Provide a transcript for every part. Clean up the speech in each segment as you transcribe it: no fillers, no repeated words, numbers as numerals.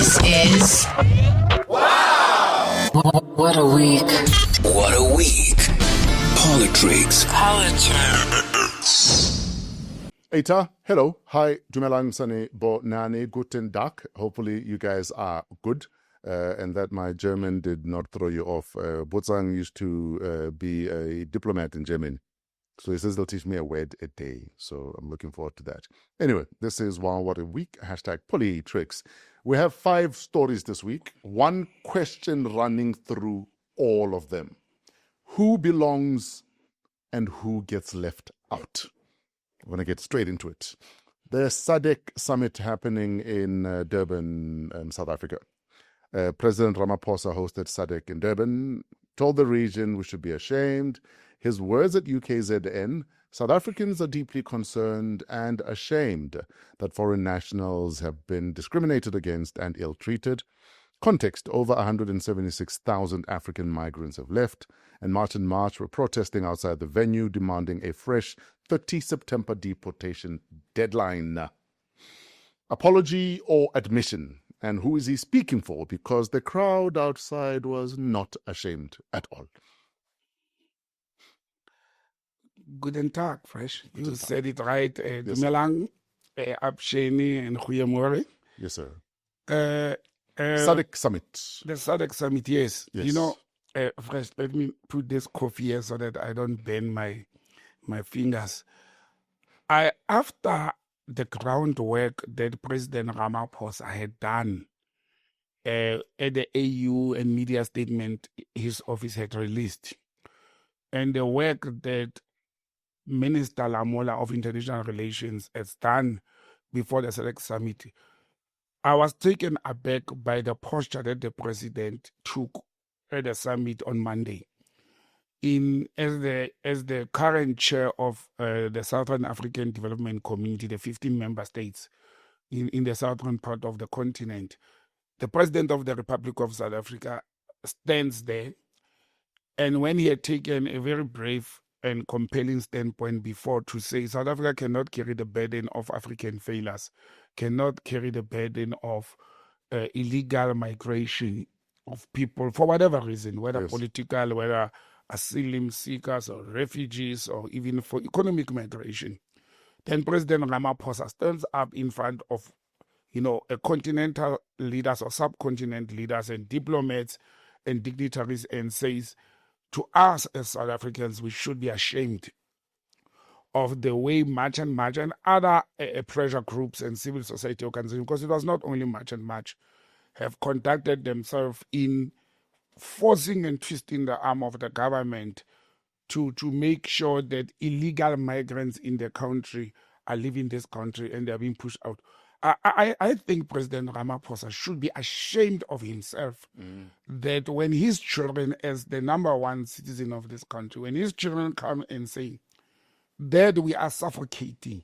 This is Wow! What a week. What a week. Politricks. Eta, hello, hi, Dumelang Sane Bo Nane, Guten Tag. Hopefully you guys are good and that my German did not throw you off. Botsang used to be a diplomat in Germany. So he says they'll teach me a word a day. So I'm looking forward to that. Anyway, this is Wow What a Week, hashtag Politricks. We have 5 stories this week. One question running through all of them. Who belongs and who gets left out? I'm going to get straight into it. The SADC Summit happening in Durban, South Africa. President Ramaphosa hosted SADC in Durban, told the region we should be ashamed. His words at UKZN, South Africans are deeply concerned and ashamed that foreign nationals have been discriminated against and ill-treated. Context, over 176,000 African migrants have left, and March and March were protesting outside the venue, demanding a fresh 30 September deportation deadline. Apology or admission? And who is he speaking for? Because the crowd outside was not ashamed at all. Guten Tag, Fresh. You said it right. Dumelang, Absheni, and Huyamori. Yes, sir. SADC Summit. The SADC Summit, yes. Yes. You know, Fresh, let me put this coffee here so that I don't burn my fingers. After the groundwork that President Ramaphosa had done at the AU and media statement his office had released, and the work that Minister Lamola of International Relations has done before the SADC Summit, I was taken aback by the posture that the president took at the summit on Monday. As the current chair of the Southern African Development Community, the 15 member states in the southern part of the continent, the president of the Republic of South Africa stands there, and when he had taken a very brave and compelling standpoint before to say South Africa cannot carry the burden of African failures, cannot carry the burden of illegal migration of people for whatever reason, whether Yes. political, whether asylum seekers or refugees, or even for economic migration. Then President Ramaphosa stands up in front of, a continental leaders or subcontinent leaders and diplomats and dignitaries and says, to us as South Africans, we should be ashamed of the way March and other pressure groups and civil society organizations, because it was not only March and March, have conducted themselves in forcing and twisting the arm of the government to make sure that illegal migrants in the country are leaving this country and they're being pushed out. I think President Ramaphosa should be ashamed of himself that when his children, as the number one citizen of this country, when his children come and say that we are suffocating,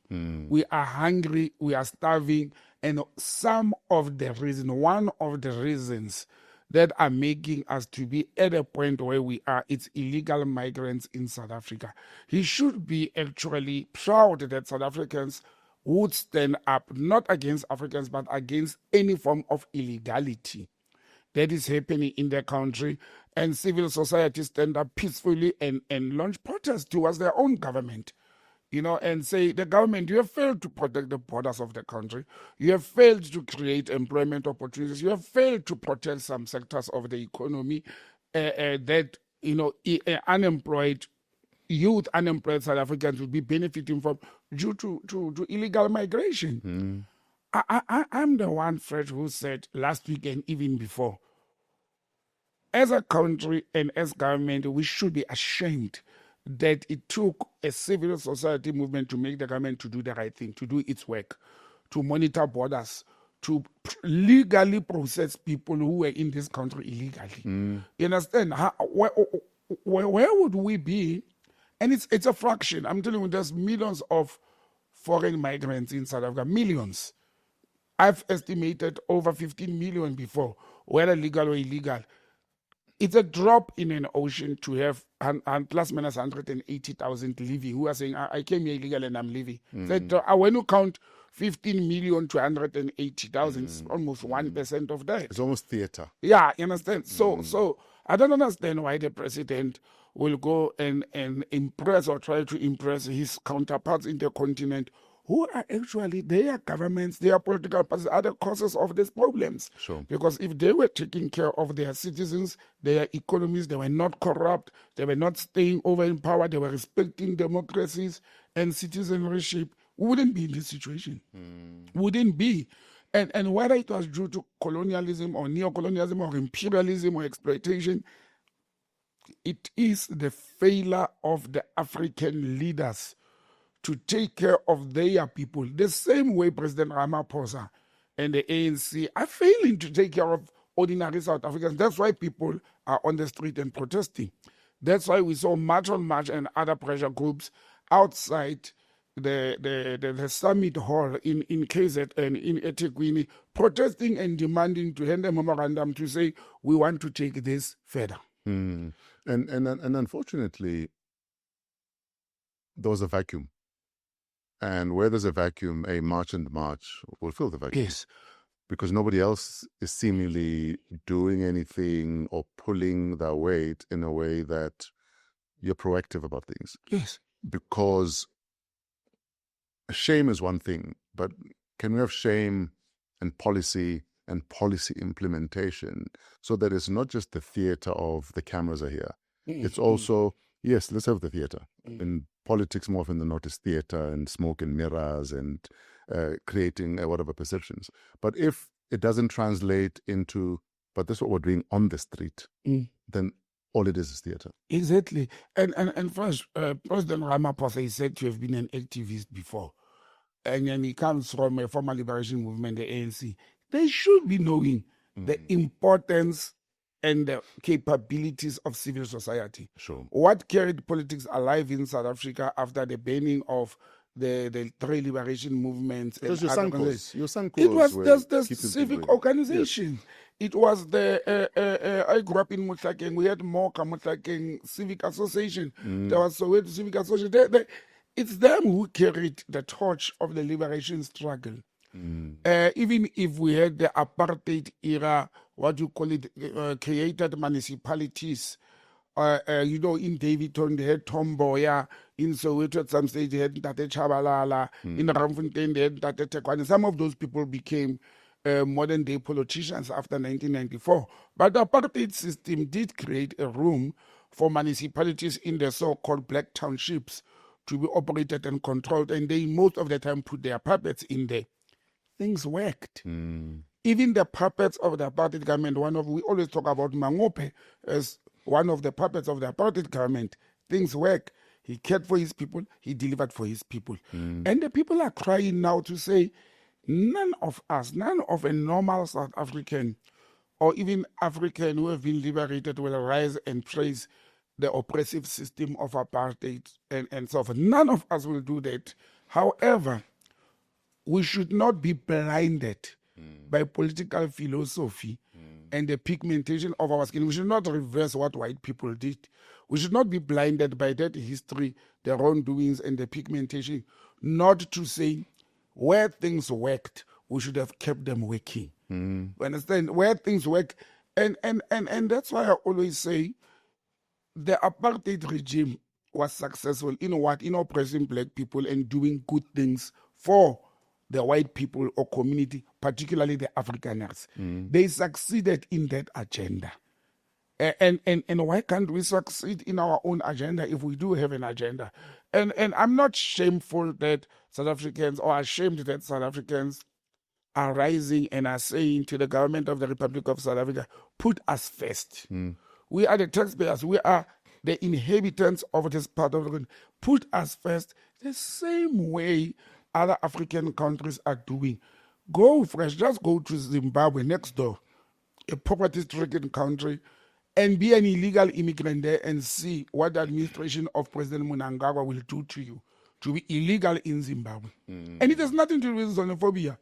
we are hungry, we are starving, and one of the reasons that are making us to be at a point where we are, it's illegal migrants in South Africa. He should be actually proud that South Africans would stand up, not against Africans, but against any form of illegality that is happening in the country, and civil society stand up peacefully and launch protests towards their own government, and say, the government, you have failed to protect the borders of the country. You have failed to create employment opportunities. You have failed to protect some sectors of the economy that, unemployed South Africans will be benefiting from due to illegal migration. I'm the one, Fred, who said last week and even before, as a country and as government, we should be ashamed that it took a civil society movement to make the government to do the right thing, to do its work, to monitor borders, to legally process people who were in this country illegally. You understand? Where would we be? And it's a fraction. I'm telling you, there's millions of foreign migrants in South Africa, millions. I've estimated over 15 million before, whether legal or illegal. it's a drop in an ocean to have plus minus 180,000 leaving who are saying, I came here illegal and I'm leaving. When you count 15 million to 180,000, it's almost 1% of that. It's almost theater. Yeah, you understand? So I don't understand why the president will go and impress or try to impress his counterparts in the continent who are actually their governments, their political parties are the causes of these problems. Sure. Because if they were taking care of their citizens, their economies, they were not corrupt, they were not staying over in power, they were respecting democracies and citizenship, we wouldn't be in this situation. Wouldn't be. And whether it was due to colonialism or neocolonialism or imperialism or exploitation, it is the failure of the African leaders to take care of their people. The same way President Ramaphosa and the ANC are failing to take care of ordinary South Africans. That's why people are on the street and protesting. That's why we saw March on March and other pressure groups outside the summit hall in KZN and in eThekwini protesting and demanding to hand a memorandum to say we want to take this further. And unfortunately, there was a vacuum. And where there's a vacuum, a march and march will fill the vacuum. Yes. Because nobody else is seemingly doing anything or pulling their weight in a way that you're proactive about things. Yes. Because shame is one thing, but can we have shame and policy implementation so that it's not just the theater of the cameras are here. It's also, yes, let's have the theater. In politics, more often than not, is theater and smoke and mirrors and creating whatever perceptions. But if it doesn't translate into, but this is what we're doing on the street, then all it is theater. Exactly. And first, President Ramaphosa is said to have been an activist before. And then he comes from a former liberation movement, the ANC. They should be knowing the importance and the capabilities of civil society. Sure. What carried politics alive in South Africa after the banning of the three liberation movements? It was your Sankos. It was the civic organization. Yes. It was I grew up in Mutlakeng. We had Moka Mutlakeng Civic Association. There was Soweto Civic Association. It's them who carried the torch of the liberation struggle. Even if we had the apartheid era, what you call it, created municipalities, in Davidton they had Tomboya, in Soweto at some stage they had Ntate Chabalala, in Ramfontein they had Ntate Tekwani. Some of those people became modern day politicians after 1994. But the apartheid system did create a room for municipalities in the so-called black townships to be operated and controlled, and they most of the time put their puppets in there. Things worked. Even the puppets of the apartheid government, we always talk about Mangope as one of the puppets of the apartheid government. Things work. He cared for his people. He delivered for his people. And the people are crying now to say, none of us, none of a normal South African or even African who have been liberated will rise and praise the oppressive system of apartheid and so forth. None of us will do that. However, we should not be blinded by political philosophy and the pigmentation of our skin. We should not reverse what white people did. We should not be blinded by that history, the wrongdoings and the pigmentation, not to say where things worked, we should have kept them working. You understand? Where things work. And that's why I always say the apartheid regime was successful in what? In oppressing black people and doing good things for the white people or community, particularly the Afrikaners. They succeeded in that agenda. And why can't we succeed in our own agenda if we do have an agenda? And I'm not shameful that South Africans, or ashamed that South Africans are rising and are saying to the government of the Republic of South Africa, put us first. We are the taxpayers. We are the inhabitants of this part of the country. Put us first the same way other African countries are doing. Go fresh. Just go to Zimbabwe next door, a poverty-stricken country, and be an illegal immigrant there and see what the administration of President Mnangagwa will do to you to be illegal in Zimbabwe. And it has nothing to do with xenophobia.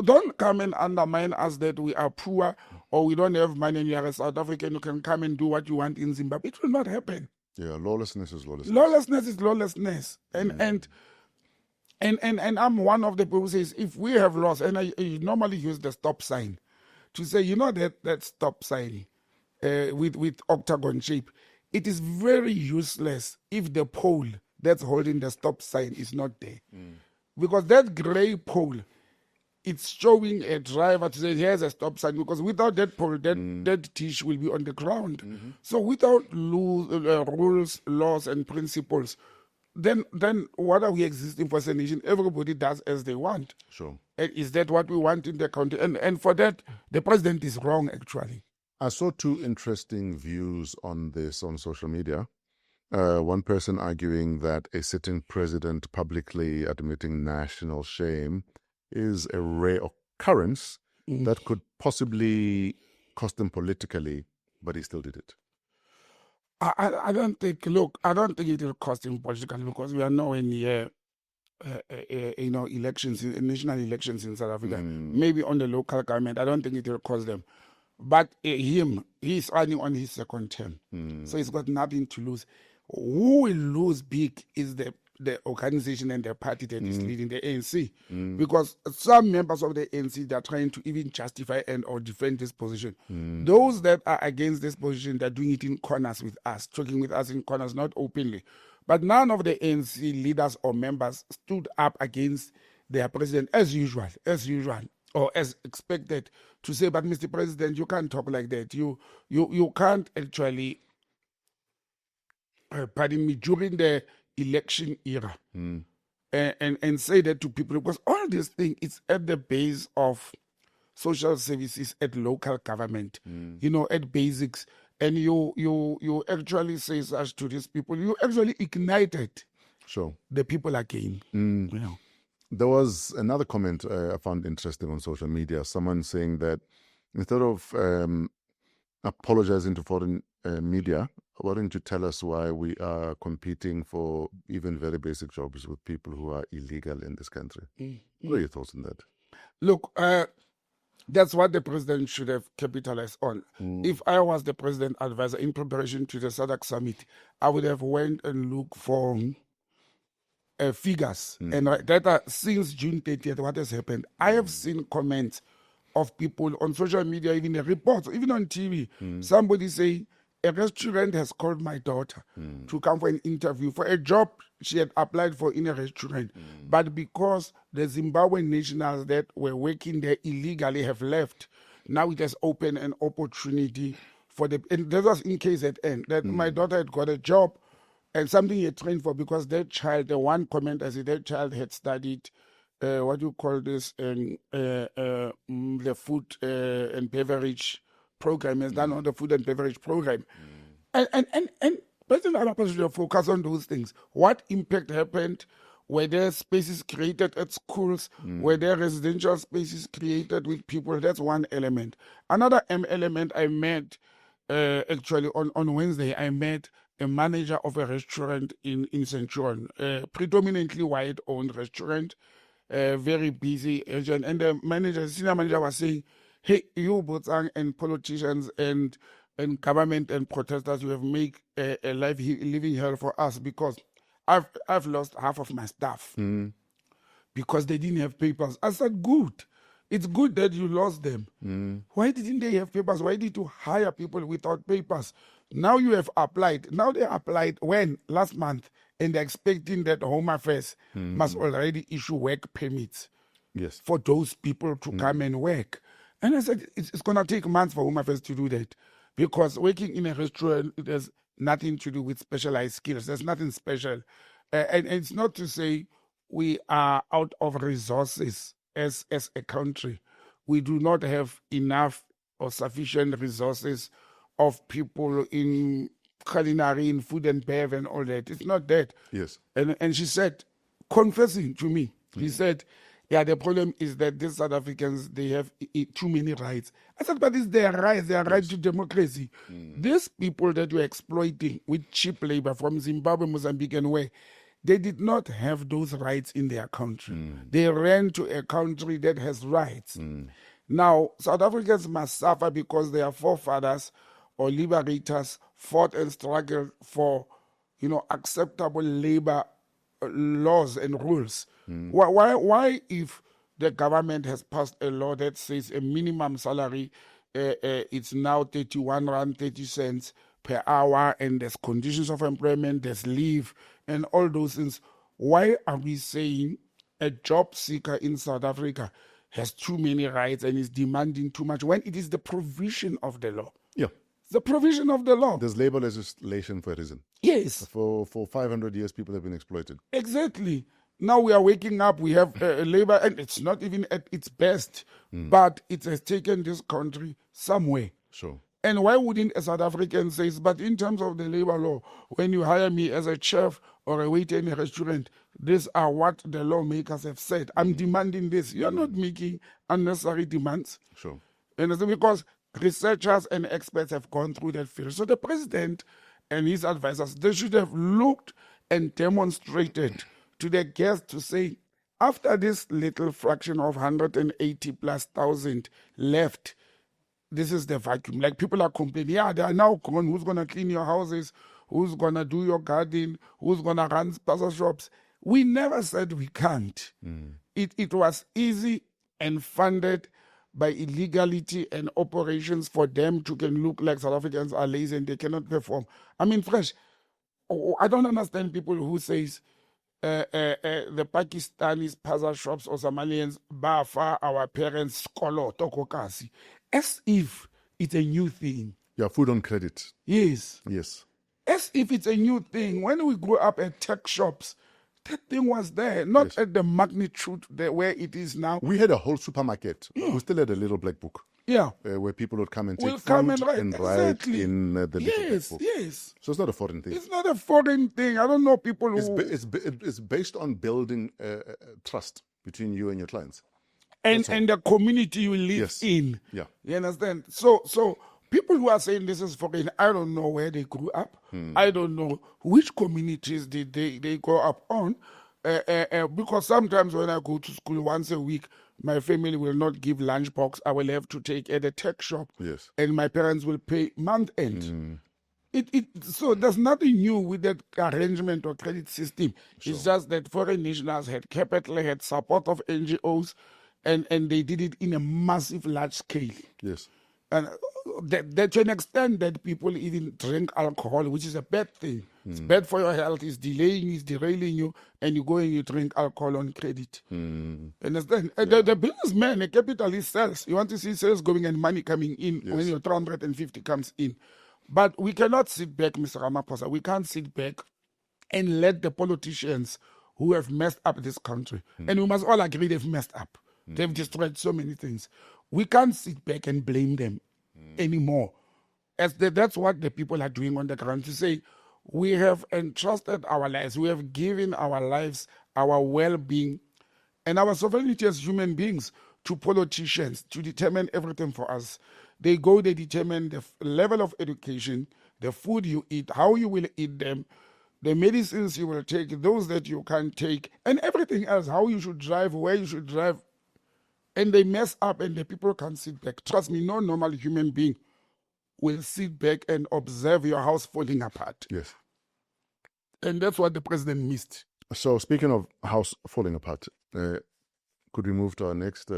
Don't come and undermine us that we are poor or we don't have money and you are a South African, you can come and do what you want in Zimbabwe. It will not happen. Yeah, lawlessness is lawlessness. Lawlessness is lawlessness. And I'm one of the people who says, if we have lost, and I normally use the stop sign to say, you know, that stop sign with octagon shape, it is very useless if the pole that's holding the stop sign is not there. Because that gray pole, it's showing a driver to say, here's a stop sign, because without that pole, that dish will be on the ground. So without rules, laws, and principles, then what are we existing for as a nation? Everybody does as they want. Sure. And is that what we want in the country? And for that, the president is wrong, actually. I saw two interesting views on this on social media. One person arguing that a sitting president publicly admitting national shame is a rare occurrence that could possibly cost him politically, but he still did it. I don't think it will cost him politically, because we are nowhere near elections, national elections in South Africa. Maybe on the local government, I don't think it will cost them. But he's running on his second term. So he's got nothing to lose. Who will lose big is the organization and the party that is leading, the ANC. Because some members of the ANC, they're trying to even justify and or defend this position. Those that are against this position, they're doing it in corners with us, talking with us in corners, not openly. But none of the ANC leaders or members stood up against their president as usual, or as expected, to say, but Mr. President, you can't talk like that. You can't actually, pardon me, during the election era, and say that to people, because all this thing is at the base of social services at local government, at basics. And you actually say such to these people, you actually ignited the people again. There was another comment I found interesting on social media. Someone saying that instead of apologizing to foreign media, why don't you tell us why we are competing for even very basic jobs with people who are illegal in this country? What are your thoughts on that? Look, that's what the president should have capitalized on. If I was the president advisor in preparation to the SADC Summit, I would have went and looked for figures and data since June 30th. What has happened? I have seen comments of people on social media, even the reports, even on TV. Somebody saying, a restaurant has called my daughter to come for an interview for a job she had applied for in a restaurant. But because the Zimbabwean nationals that were working there illegally have left, now it has opened an opportunity for and that was in KZN, that my daughter had got a job and something he had trained for, because that child, the one comment I said, that child had studied what do you call this, the food and beverage program, has done on the food and beverage program. And President Ramaphosa should focus on those things. What impact happened? Were there spaces created at schools? Were there residential spaces created with people? That's one element. Another element I met, actually on Wednesday, I met a manager of a restaurant in Centurion, predominantly white-owned restaurant, very busy. And the senior manager was saying, hey, you Botsang and politicians and government and protesters, you have made a living hell for us, because I've lost half of my staff because they didn't have papers. I said, good. It's good that you lost them. Why didn't they have papers? Why did you hire people without papers? Now you have applied. Now they applied when? Last month. And they're expecting that Home Affairs must already issue work permits for those people to come and work. And I said, it's going to take months for Home Affairs to do that, because working in a restaurant, it has nothing to do with specialized skills. There's nothing special. And it's not to say we are out of resources as a country. We do not have enough or sufficient resources of people in culinary, in food and bev and all that. It's not that. Yes. And she said, confessing to me, he said, yeah, the problem is that these South Africans, they have too many rights. I said, but it's their rights, their right to democracy. These people that you're exploiting with cheap labor from Zimbabwe, Mozambique, and where, they did not have those rights in their country. They ran to a country that has rights. Now, South Africans must suffer because their forefathers or liberators fought and struggled for, acceptable labor laws and rules. Why, if the government has passed a law that says a minimum salary, it's now 31 rand 30 cents per hour, and there's conditions of employment, there's leave, and all those things, why are we saying a job seeker in South Africa has too many rights and is demanding too much when it is the provision of the law? Yeah. The provision of the law. There's labor legislation for a reason. Yes. For 500 years, people have been exploited. Exactly. Now we are waking up, we have labor, and it's not even at its best, but it has taken this country somewhere. Sure. And why wouldn't a South African say, but in terms of the labor law, when you hire me as a chef or a waiter in a restaurant, these are what the lawmakers have said. I'm demanding this. You're not making unnecessary demands. Sure. And it's because researchers and experts have gone through that field. So the president and his advisors, they should have looked and demonstrated to their guests to say, after this little fraction of 180 plus thousand left, this is the vacuum. Like, people are complaining, yeah, they are now gone. Who's going to clean your houses? Who's going to do your garden? Who's going to run spaza shops? We never said we can't. It was easy and funded by illegality and operations for them to can look like South Africans are lazy and they cannot perform. I mean, fresh. I don't understand people who says the Pakistanis, spaza shops or Somalians bafa our parents skolo tokokasi, as if it's a new thing. Yeah, food on credit. Yes. Yes. As if it's a new thing. When we grew up at tech shops, that thing was there, not Yes. at the magnitude where it is now. We had a whole supermarket. We still had a little black book Yeah. where people would come and take Will food come and write. write Exactly. in the little Yes, black book. yes. So it's not a foreign thing. It's not a foreign thing. I don't know people who... It's based on building trust between you and your clients. and the community you live Yes. in. Yeah. You understand? So people who are saying this is foreign, I don't know where they grew up. I don't know which communities did they grow up on. Because sometimes when I go to school once a week, my family will not give lunchbox. I will have to take at a tech shop. Yes. And my parents will pay month end. So there's nothing new with that arrangement or credit system. It's just that foreign nationals had capital, had support of NGOs, and they did it in a massive, large scale. Yes. And that to an extent that people even drink alcohol, which is a bad thing. It's bad for your health. It's delaying, it's derailing you, and you go and you drink alcohol on credit. Understand? The businessman, the capitalist sells. You want to see sales going and money coming in when your 350 comes in. But we cannot sit back, Mr. Ramaphosa. We can't sit back and let the politicians who have messed up this country, and we must all agree they've messed up. They've destroyed so many things. We can't sit back and blame them anymore. That's what the people are doing on the ground, to say, we have entrusted our lives, we have given our lives, our well-being, and our sovereignty as human beings to politicians to determine everything for us. They determine the level of education, the food you eat, how you will eat them, the medicines you will take, those that you can't take, and everything else, how you should drive, where you should drive. And they mess up and the people can't sit back. Trust me, no normal human being will sit back and observe your house falling apart. Yes. And that's what the president missed. So speaking of house falling apart, could we move to our next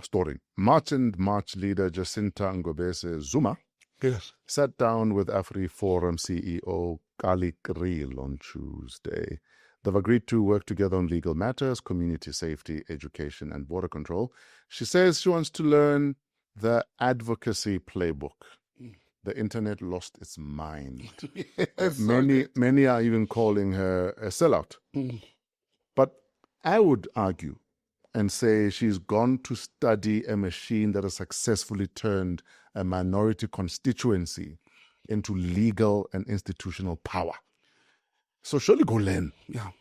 story? March leader Jacinta Ngobese-Zuma Yes. sat down with Afriforum CEO Kallie Kriel on Tuesday. They've agreed to work together on legal matters, community safety, education, and border control. She says she wants to learn the advocacy playbook. The internet lost its mind. Many are even calling her a sellout. But I would argue and say she's gone to study a machine that has successfully turned a minority constituency into legal and institutional power. So surely go learn. Yeah.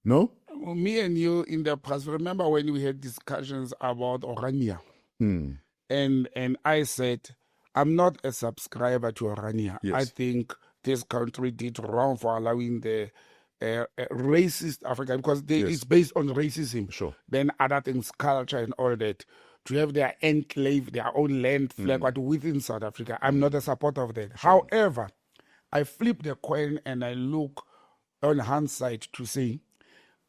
No? Well, me and you in the past, remember when we had discussions about Orania? And I said, I'm not a subscriber to Orania. Yes. I think this country did wrong for allowing the racist Africa, because it's based on racism. Sure. Then other things, culture and all that, to have their enclave, their own land flag, but within South Africa. I'm not a supporter of that. However, I flip the coin and I look on hindsight to say,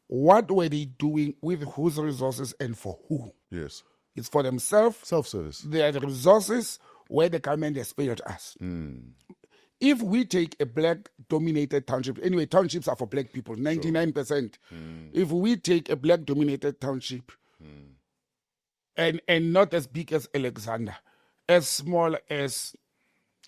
what were they doing with whose resources and for who? Yes. It's for themselves. Self-service. They are the resources where the government has failed us. If we take a black-dominated township, anyway, townships are for black people, 99%. If we take a black-dominated township and not as big as Alexander, as small as,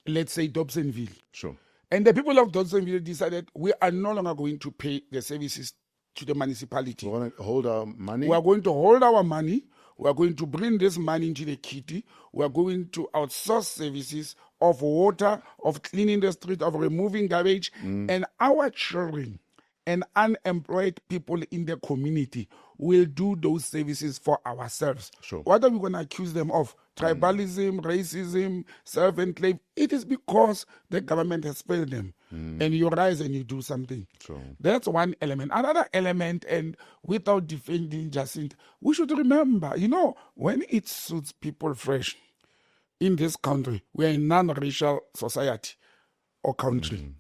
let's say, Dobsonville, Sure. and the people of Dobsonville decided we are no longer going to pay the services to the municipality. We want to hold our money. We are going to hold our money. We are going to bring this money into the kitty. We are going to outsource services of water, of cleaning the street, of removing garbage. And our children and unemployed people in the community will do those services for ourselves. Sure. What are we going to accuse them of? Tribalism, racism, self-enclave. It is because the government has failed them. And you rise and you do something. Sure. That's one element. Another element, and without defending Jacinta, we should remember, when it suits people fresh in this country, we are a non-racial society or country.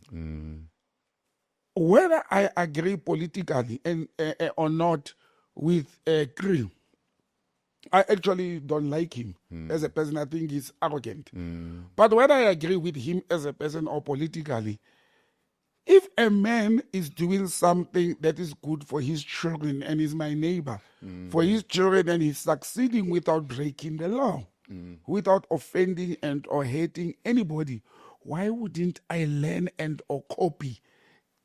Whether I agree politically and or not with Kriel, I actually don't like him as a person. I think he's arrogant. But whether I agree with him as a person or politically, if a man is doing something that is good for his children and is my neighbor, for his children, and he's succeeding without breaking the law, without offending and or hating anybody, why wouldn't I learn and or copy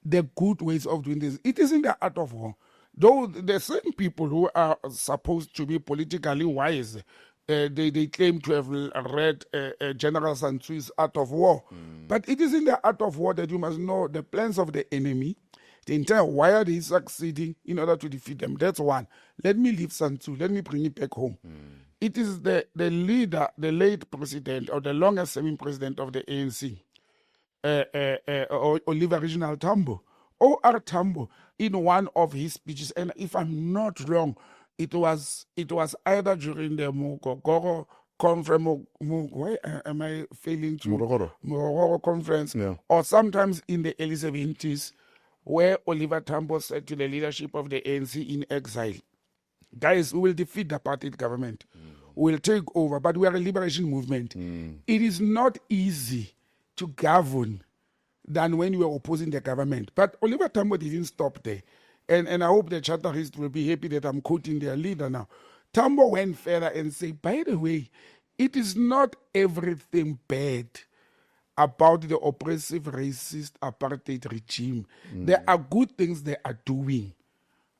the good ways of doing this? It is in the art of war. Though the same people who are supposed to be politically wise, they claim to have read General Sun Tzu's Art of War. But it is in the art of war that you must know the plans of the enemy, the entire why are they succeeding in order to defeat them. That's one. Let me leave Sun Tzu. Let me bring it back home. It is the leader, the late president, or the longest serving president of the ANC, Oliver Reginald Tambo. O.R. Tambo, in one of his speeches, and if I'm not wrong, it was either during the Morogoro conference, why am I failing to? Morogoro conference, or sometimes in the early 70s, where Oliver Tambo said to the leadership of the ANC in exile, guys, we will defeat the apartheid government. We will take over, but we are a liberation movement. It is not easy to govern than when you were opposing the government. But Oliver Tambo didn't stop there. And I hope the Charterists will be happy that I'm quoting their leader now. Tambo went further and said, by the way, it is not everything bad about the oppressive, racist apartheid regime. There are good things they are doing,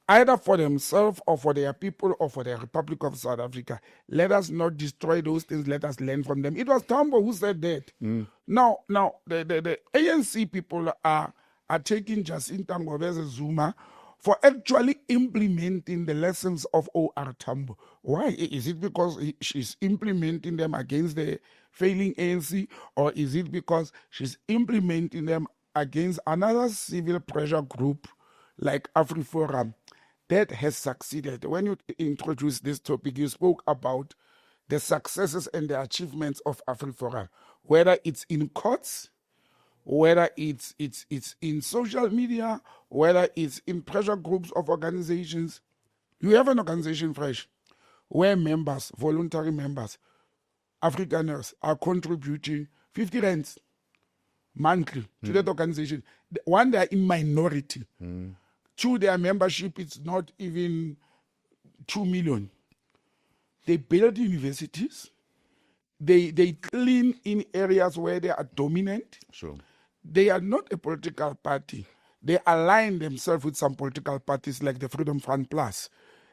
either for themselves or for their people or for the Republic of South Africa. Let us not destroy those things. Let us learn from them. It was Tambo who said that. Now, the ANC people are taking Jacinta Ngobese-Zuma for actually implementing the lessons of O.R. Tambo. Why? Is it because she's implementing them against the failing ANC, or is it because she's implementing them against another civil pressure group like Afriforum that has succeeded? When you introduced this topic, you spoke about the successes and the achievements of Afriforum, whether it's in courts, whether it's in social media, whether it's in pressure groups of organizations. You have an organization, Fresh, where members, voluntary members, Afrikaners are contributing 50 rands monthly to that organization. One, they are in minority. Two, their membership is not even 2 million. They build universities. They clean in areas where they are dominant. Sure. They are not a political party. They align themselves with some political parties like the Freedom Front Plus.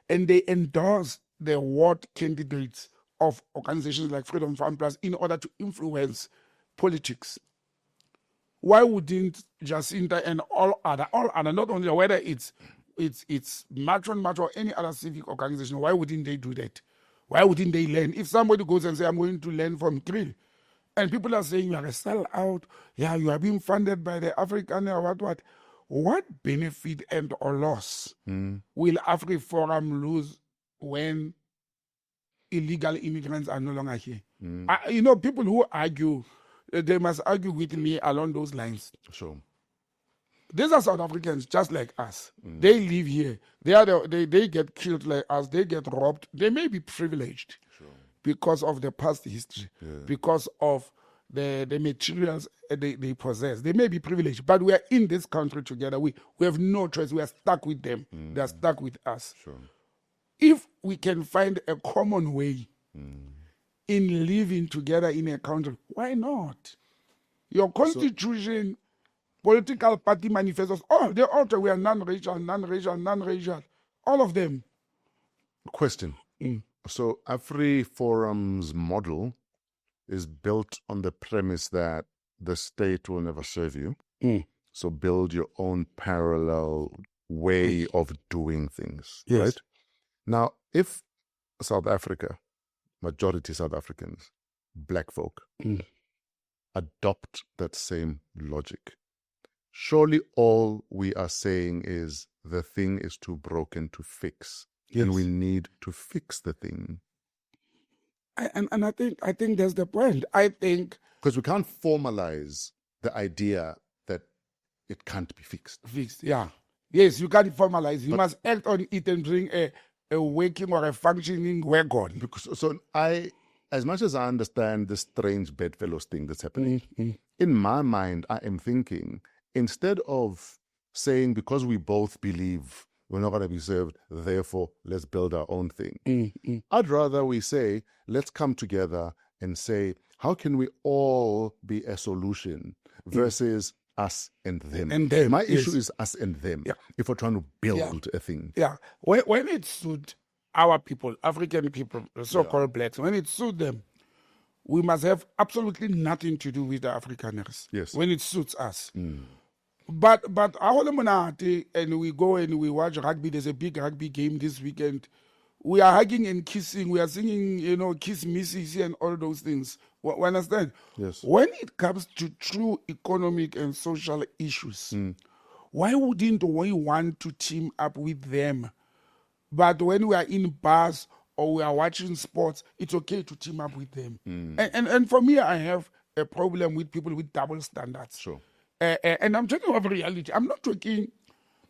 And they endorse the ward candidates of organizations like Freedom Front Plus in order to influence politics. Why wouldn't Jacinta and all other, not only whether it's Matron or any other civic organization, why wouldn't they do that? Why wouldn't they learn? If somebody goes and says, I'm going to learn from Kriel, and people are saying you are a sellout, yeah, you are being funded by the African or what benefit and or loss will Afriforum lose when illegal immigrants are no longer here. People who argue, they must argue with me along those lines. Sure. These are South Africans just like us. They live here. They get killed like us. They get robbed. They may be privileged because of the past history, because of the materials they possess. They may be privileged, but we are in this country together. We have no choice. We are stuck with them. They are stuck with us. Sure. If we can find a common way in living together in a country, why not? Your constitution, political party manifestos, they all we are non-racial, all of them. Question. So Afriforum's model is built on the premise that the state will never serve you. So build your own parallel way of doing things, Yes. right? Now, if South Africa, majority South Africans, black folk, adopt that same logic, surely all we are saying is the thing is too broken to fix. And we need to fix the thing. And I think that's the point. I think Because we can't formalize the idea that it can't be fixed. fixed, yeah. Yes, you can't formalize. You must act on it and bring a working or a functioning wagon. Because so as much as I understand this strange bedfellows thing that's happening, in my mind, I am thinking, instead of saying because we both believe we're not going to be served, therefore let's build our own thing. I'd rather we say, let's come together and say, how can we all be a solution versus us and them? And them, My yes. issue is us and them. Yeah. If we're trying to build a thing. Yeah. When it suits our people, African people, the so-called blacks, when it suits them, we must have absolutely nothing to do with the Afrikaners. Yes. When it suits us. But and we go and we watch rugby. There's a big rugby game this weekend. We are hugging and kissing. We are singing, kiss misses and all those things. We understand? Yes. When it comes to true economic and social issues, why wouldn't we want to team up with them? But when we are in bars or we are watching sports, it's okay to team up with them. And for me, I have a problem with people with double standards. Sure. And I'm talking about reality. I'm not talking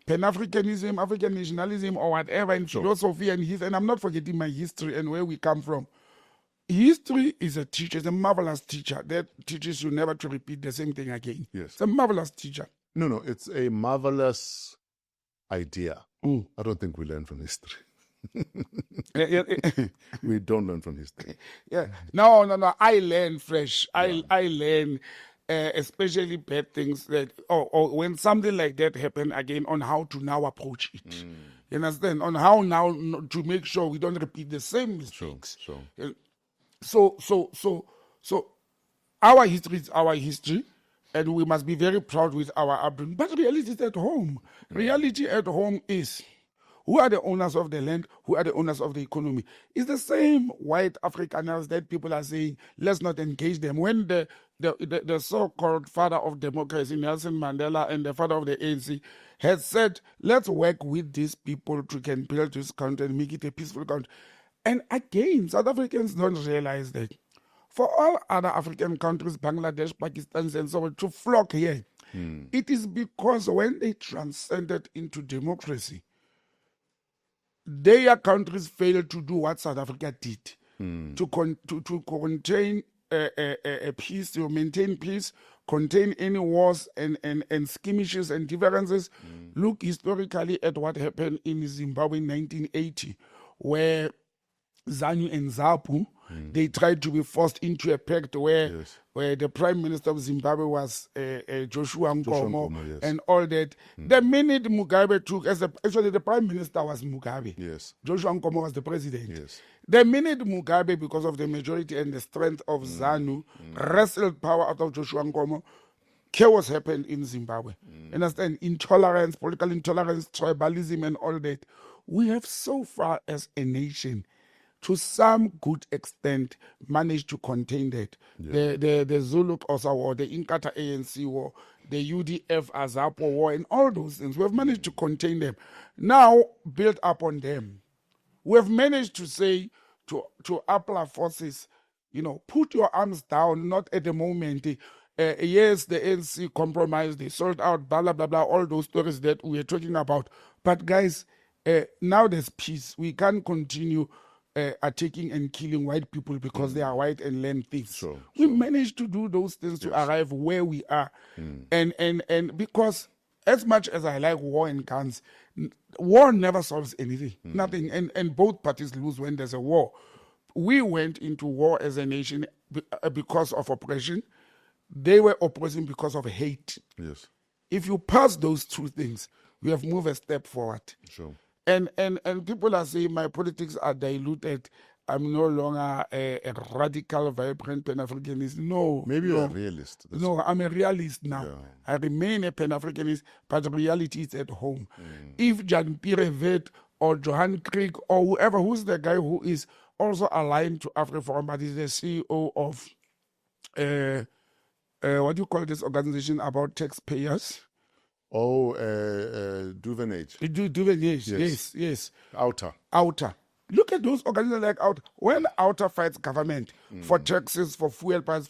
Pan-Africanism, African nationalism, or whatever in philosophy and I'm not forgetting my history and where we come from. History is a teacher, it's a marvelous teacher that teaches you never to repeat the same thing again. Yes. It's a marvelous teacher. No, it's a marvelous idea. I don't think we learn from history. We don't learn from history. Yeah. No. I learn fresh. I learn especially bad things that, or when something like that happen again, on how to now approach it. You understand? On how now to make sure we don't repeat the same mistakes. Sure. So our history is our history, and we must be very proud with our upbringing. But reality is at home. Reality at home is, who are the owners of the land? Who are the owners of the economy? It's the same white Afrikaners that people are saying, let's not engage them. When the so-called father of democracy, Nelson Mandela, and the father of the ANC had said, let's work with these people to can build this country and make it a peaceful country. And again, South Africans don't realize that for all other African countries, Bangladesh, Pakistan, and so on, to flock here, it is because when they transcended into democracy, their countries failed to do what South Africa did to contain a peace, to maintain peace, contain any wars and skirmishes and differences. Look historically at what happened in Zimbabwe in 1980, where ZANU and ZAPU, they tried to be forced into a pact where the Prime Minister of Zimbabwe was Joshua Nkomo, and all that. The minute Mugabe took, actually the Prime Minister was Mugabe. Yes. Joshua Nkomo was the president. Yes. The minute Mugabe, because of the majority and the strength of ZANU, wrestled power out of Joshua Nkomo, chaos happened in Zimbabwe. Understand? Intolerance, political intolerance, tribalism, and all that. We have so far as a nation, to some good extent, managed to contain that. The Zulu Xhosa war, the Inkatha ANC war, the UDF Azapo war, and all those things. We have managed to contain them. Now, build up on them. We have managed to say to apply forces, put your arms down, not at the moment. Yes, the ANC compromised, they sold out, blah, blah, blah, blah, all those stories that we are talking about. But guys, now there's peace. We can't continue attacking and killing white people because they are white and land thieves. We managed to do those things to arrive where we are. And because as much as I like war and guns, war never solves anything, nothing. And both parties lose when there's a war. We went into war as a nation because of oppression. They were oppressing because of hate. Yes. If you pass those two things, we have moved a step forward. Sure. And people are saying my politics are diluted. I'm no longer a radical, vibrant Pan-Africanist. No. Maybe you're a realist. No, I'm a realist now. Yeah. I remain a Pan-Africanist, but the reality is at home. If Jan Pierre Vet or Johan Kriel or whoever, who's the guy who is also aligned to Afriforum, but is the CEO of, what do you call this organization about taxpayers? Oh, Duvenage. Duvenage, yes. Outer. Look at those organizations like Outer. When Outer fights government for taxes, for fuel prices,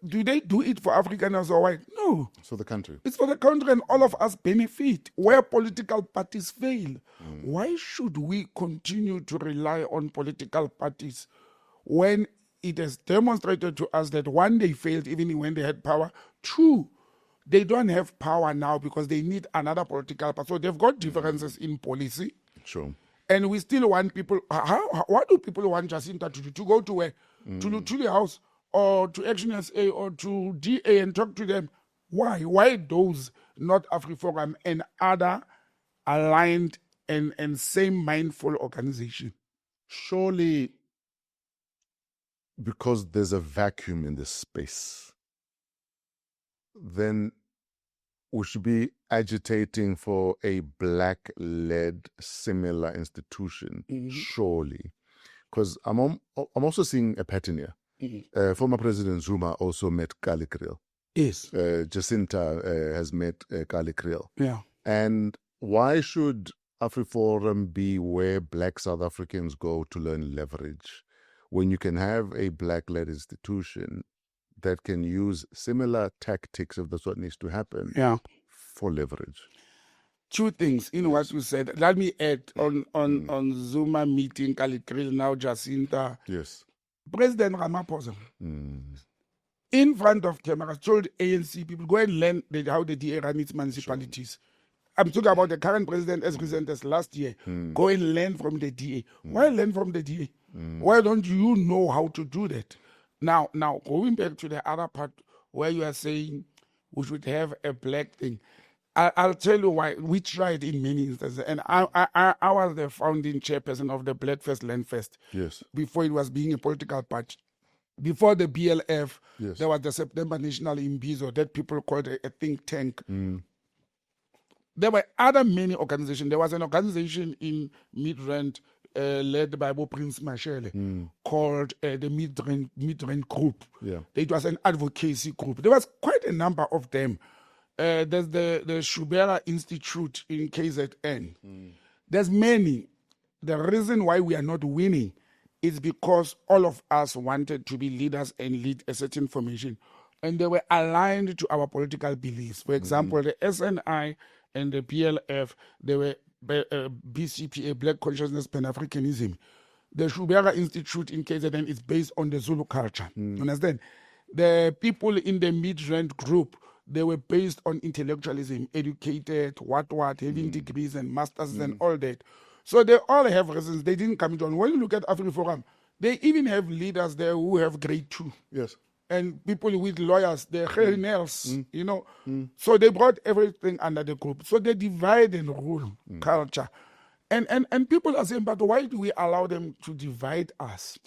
do they do it for Afrikaners or white? No. It's for the country. It's for the country, and all of us benefit where political parties fail. Why should we continue to rely on political parties when it has demonstrated to us that one, they failed even when they had power, two, they don't have power now because they need another political party. So they've got differences in policy. Sure. And we still want people, what do people want Jacinta to do? To go to where? To the house or to Action SA or to DA and talk to them? Why? Why those, not Afriforum and other aligned and same mindful organization? Surely because there's a vacuum in this space, then we should be agitating for a black-led similar institution, surely. Because I'm also seeing a pattern here. Former President Zuma also met Kallie Kriel. Yes. Jacinta has met Kallie Kriel. Yeah. And why should Afriforum be where black South Africans go to learn leverage when you can have a black-led institution that can use similar tactics, if that's what needs to happen, for leverage? Two things in what you said. Let me add on Zuma meeting Kallie Kriel, now Jacinta. Yes. President Ramaphosa, in front of cameras, told ANC people, go and learn how the DA run its municipalities. I'm talking about the current president as recent as last year. Go and learn from the DA. Why learn from the DA? Why don't you know how to do that? Now, going back to the other part where you are saying we should have a black thing, I'll tell you why. We tried in many instances, and I was the founding chairperson of the Black First Land Fest. Yes. Before it was being a political party. Before the BLF, there was the September National Imbizo that people called a think tank. There were other many organizations. There was an organization in Midrand led by Prince Mashele called the Midrand Group. Yeah. It was an advocacy group. There was quite a number of them. There's the Shubera Institute in KZN. There's many. The reason why we are not winning is because all of us wanted to be leaders and lead a certain formation. And they were aligned to our political beliefs. For example, the SNI and the PLF, they were BCPA, Black Consciousness Pan-Africanism. The Shubera Institute in KZN is based on the Zulu culture. Understand? The people in the Midrand group, they were based on intellectualism, educated, having degrees and masters and all that. So they all have reasons. They didn't come into. When you look at Afriforum, they even have leaders there who have grade 2. Yes. And people with lawyers, they're criminals, So they brought everything under the group. So they divide and rule culture. And people are saying, but why do we allow them to divide us?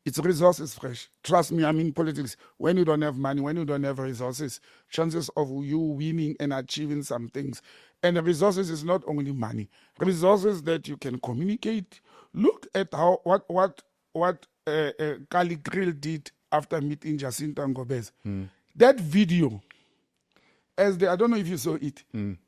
It's resources fresh. Trust me, I'm in politics. When you don't have money, when you don't have resources, chances of you winning and achieving some things. And the resources is not only money. Resources that you can communicate. Look at how what Kallie Kriel did after meeting Jacinta Ngobese. That video, I don't know if you saw it.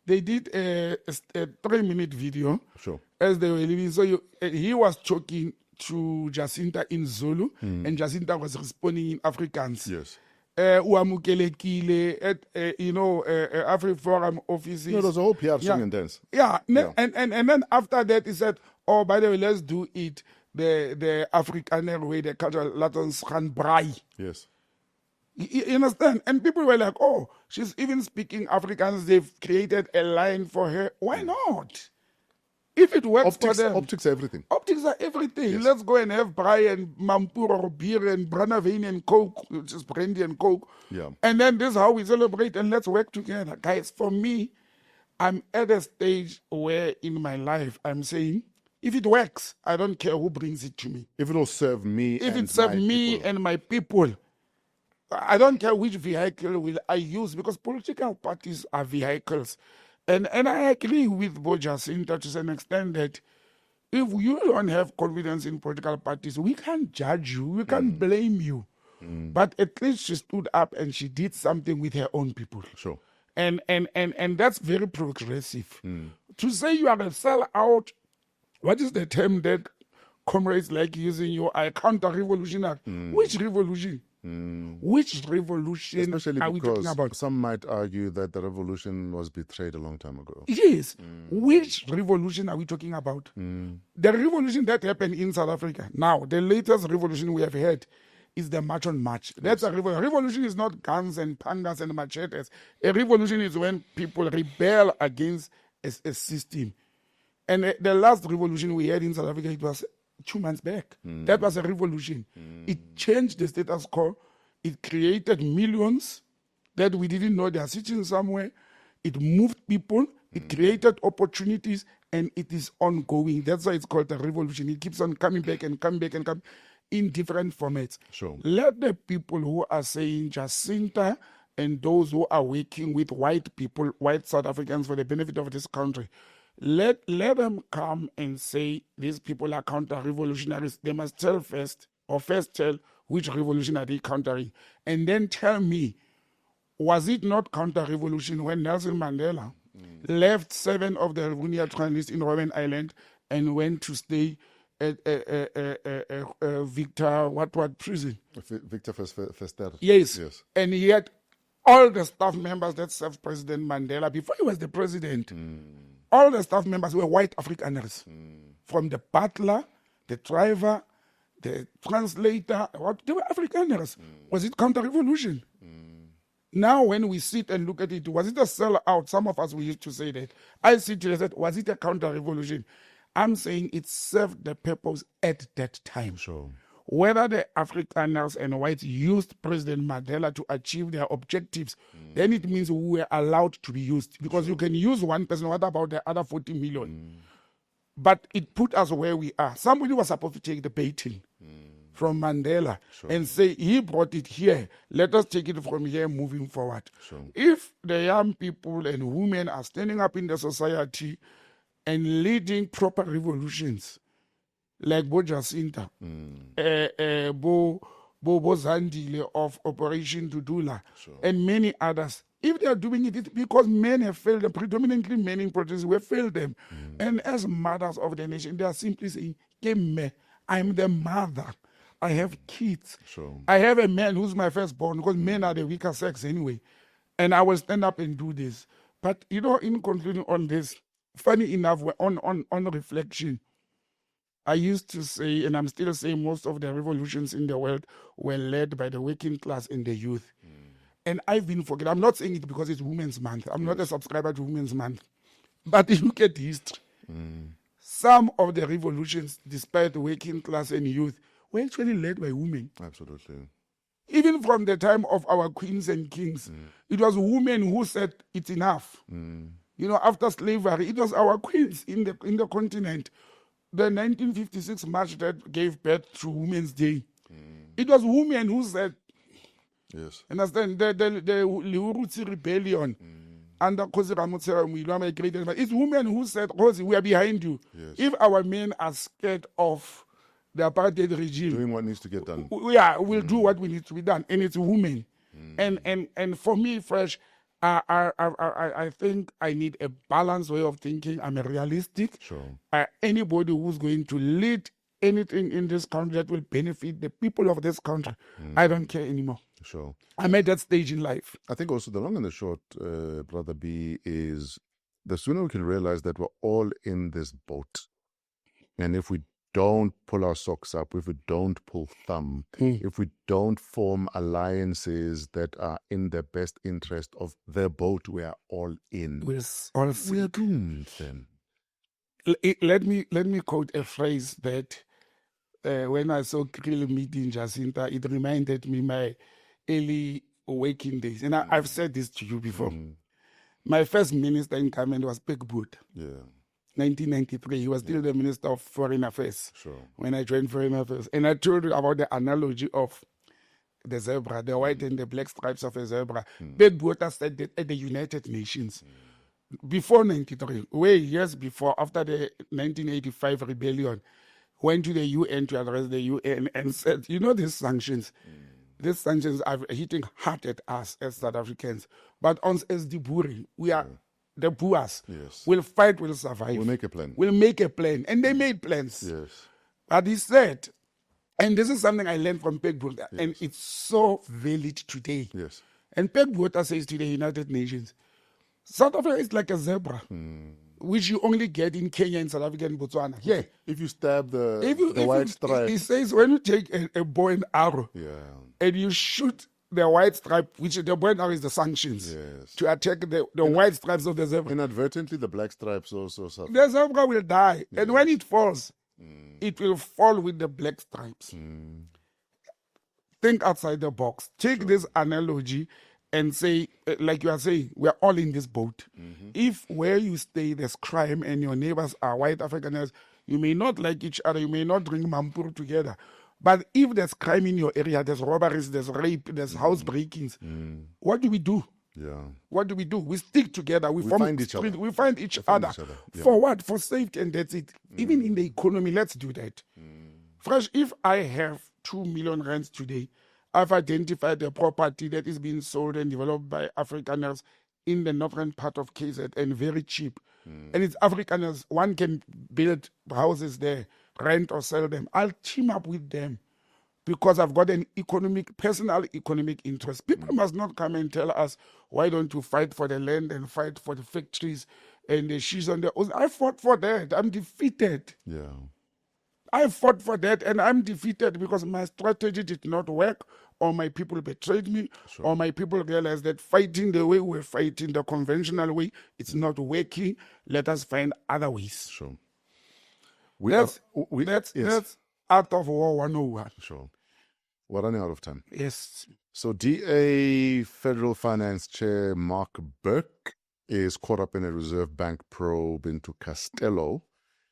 They did a 3-minute video. Sure. As they were leaving. So he was talking to Jacinta in Zulu, and Jacinta was responding in Afrikaans. Yes. Uamukelekile at Afriforum offices. No, there's a whole PR song and dance. Yeah, and then after that he said, "Oh, by the way, let's do it the Afrikaner way, the culture Latins gaan braai." Yes. You understand? And people were like, "Oh, she's even speaking Afrikaans. They've created a line for her. Why not? If it works for them, optics are everything. Optics are everything. Yes. Let's go and have braai and mampur or beer and branavine and coke, which is brandy and coke. Yeah. And then this is how we celebrate, and let's work together, guys. For me, I'm at a stage where in my life I'm saying, if it works, I don't care who brings it to me. If it will serve me, If it serves me and my people, I don't care which vehicle will I use, because political parties are vehicles. And I agree with Bo Jacinta to an extent that if you don't have confidence in political parties, we can't judge you, we can't blame you. But at least she stood up and she did something with her own people. Sure. And that's very progressive. To say you are a sellout, what is the term that comrades like using? You are a counter-revolutionary. Which revolution? Which revolution Especially are we talking because about? some might argue that the revolution was betrayed a long time ago. Yes. Which revolution are we talking about? The revolution that happened in South Africa. Now, the latest revolution we have had is the March on March. That's a revolution. Revolution is not guns and pangas and machetes. A revolution is when people rebel against a system. And the last revolution we had in South Africa, it was 2 months back. That was a revolution. It changed the status quo. It created millions that we didn't know they are sitting somewhere. It moved people. It created opportunities, and it is ongoing. That's why it's called a revolution. It keeps on coming back and coming back and coming in different formats. Sure. Let the people who are saying Jacinta and those who are working with white people, white South Africans for the benefit of this country, let them come and say these people are counter-revolutionaries. They must tell first tell which revolution are they countering. And then tell me, was it not counter-revolution when Nelson Mandela left 7 of the Revunia trialists in Robben Island and went to stay at Victor prison? Victor Verster. Yes. Yes. And he had all the staff members that served President Mandela before he was the president. All the staff members were white Afrikaners. From the butler, the driver, the translator, they were Afrikaners. Was it counter-revolution? Now when we sit and look at it, was it a sellout? Some of us, we used to say that. I sit here and said, was it a counter-revolution? I'm saying it served the purpose at that time. Sure. Whether the Afrikaners and whites used President Mandela to achieve their objectives, then it means we were allowed to be used. Because you can use one person, what about the other 40 million? But it put us where we are. Somebody was supposed to take the baiting from Mandela and say, he brought it here. Let us take it from here moving forward. Sure. If the young people and women are standing up in the society and leading proper revolutions, like Bo Jacinta, Bo Zandile of Operation Dudula, and many others. If they are doing it, it's because men have failed them, predominantly men in protests, we have failed them. And as mothers of the nation, they are simply saying, I'm the mother. I have kids. Sure. I have a man who's my firstborn, because men are the weaker sex anyway. And I will stand up and do this. But, in concluding on this, funny enough, on reflection, I used to say, and I'm still saying, most of the revolutions in the world were led by the working class and the youth. And I've been forgetting. I'm not saying it because it's Women's Month. I'm not a subscriber to Women's Month. But look at history. Some of the revolutions, despite the working class and youth, were actually led by women. Absolutely. Even from the time of our queens and kings, it was women who said it's enough. After slavery, it was our queens in the continent. The 1956 march that gave birth to Women's Day, it was women who said, yes, understand, the Liurutsi rebellion under Kosi Ramotsera, it's women who said, Kosi, we are behind you. Yes. If our men are scared of the apartheid regime, doing what needs to get done, we'll do what we need to be done. And it's women. And for me, Fresh, I think I need a balanced way of thinking. I'm a realistic. Sure. Anybody who's going to lead anything in this country that will benefit the people of this country, I don't care anymore. Sure. I'm at that stage in life. I think also the long and the short, Brother B, is the sooner we can realize that we're all in this boat. And if we don't pull our socks up, if we don't pull thumb, if we don't form alliances that are in the best interest of the boat we are all in, We're all we are doomed then. Let me quote a phrase that when I saw Kriel meeting Jacinta, it reminded me my early waking days. And I've said this to you before. My first minister in command was Pegboot. Yeah. 1993. He was still the Minister of Foreign Affairs Sure. when I joined Foreign Affairs. And I told you about the analogy of the zebra, the white and the black stripes of a zebra. Pegboot said that at the United Nations, before 93, way years before, after the 1985 rebellion, went to the UN to address the UN and said, you know, these sanctions are hitting hard at us as South Africans. But us as the Boeri, we are the Boers. Yes. We'll fight, we'll survive. We'll make a plan. We'll make a plan. And they made plans. Yes. But he said, and this is something I learned from Pegboot, and it's so valid today. Yes. And Pegboot says to the United Nations, South Africa is like a zebra, which you only get in Kenya and South Africa and Botswana. Yeah. If you stab the If white stripe. He says when you take a bow and arrow and you shoot the white stripe, which the bow and arrow is the sanctions, to attack the white stripes of the zebra. Inadvertently, the black stripes also suffer. The zebra will die. And when it falls, it will fall with the black stripes. Think outside the box. Take this analogy and say, like you are saying, we are all in this boat. If where you stay there's crime and your neighbors are white Afrikaners, you may not like each other, you may not drink mampur together. But if there's crime in your area, there's robberies, there's rape, there's house breakings, what do we do? Yeah. What do? We stick together. We find each other. We find each other. Yeah. For what? For safety, and that's it. Even in the economy, let's do that. Fresh, if I have 2 million rands today, I've identified the property that is being sold and developed by Afrikaners in the northern part of KZ and very cheap. And it's Afrikaners. One can build houses there, rent or sell them. I'll team up with them because I've got an personal economic interest. People must not come and tell us, why don't you fight for the land and fight for the factories and the shoes on the... I fought for that. I'm defeated. Yeah. I fought for that and I'm defeated because my strategy did not work, or my people betrayed me, or my people realized that fighting the way we're fighting, the conventional way, it's not working. Let us find other ways. Sure. That's out of War 101. Sure. We're running out of time. Yes. So DA Federal Finance Chair Mark Burke is caught up in a Reserve Bank probe into Castello.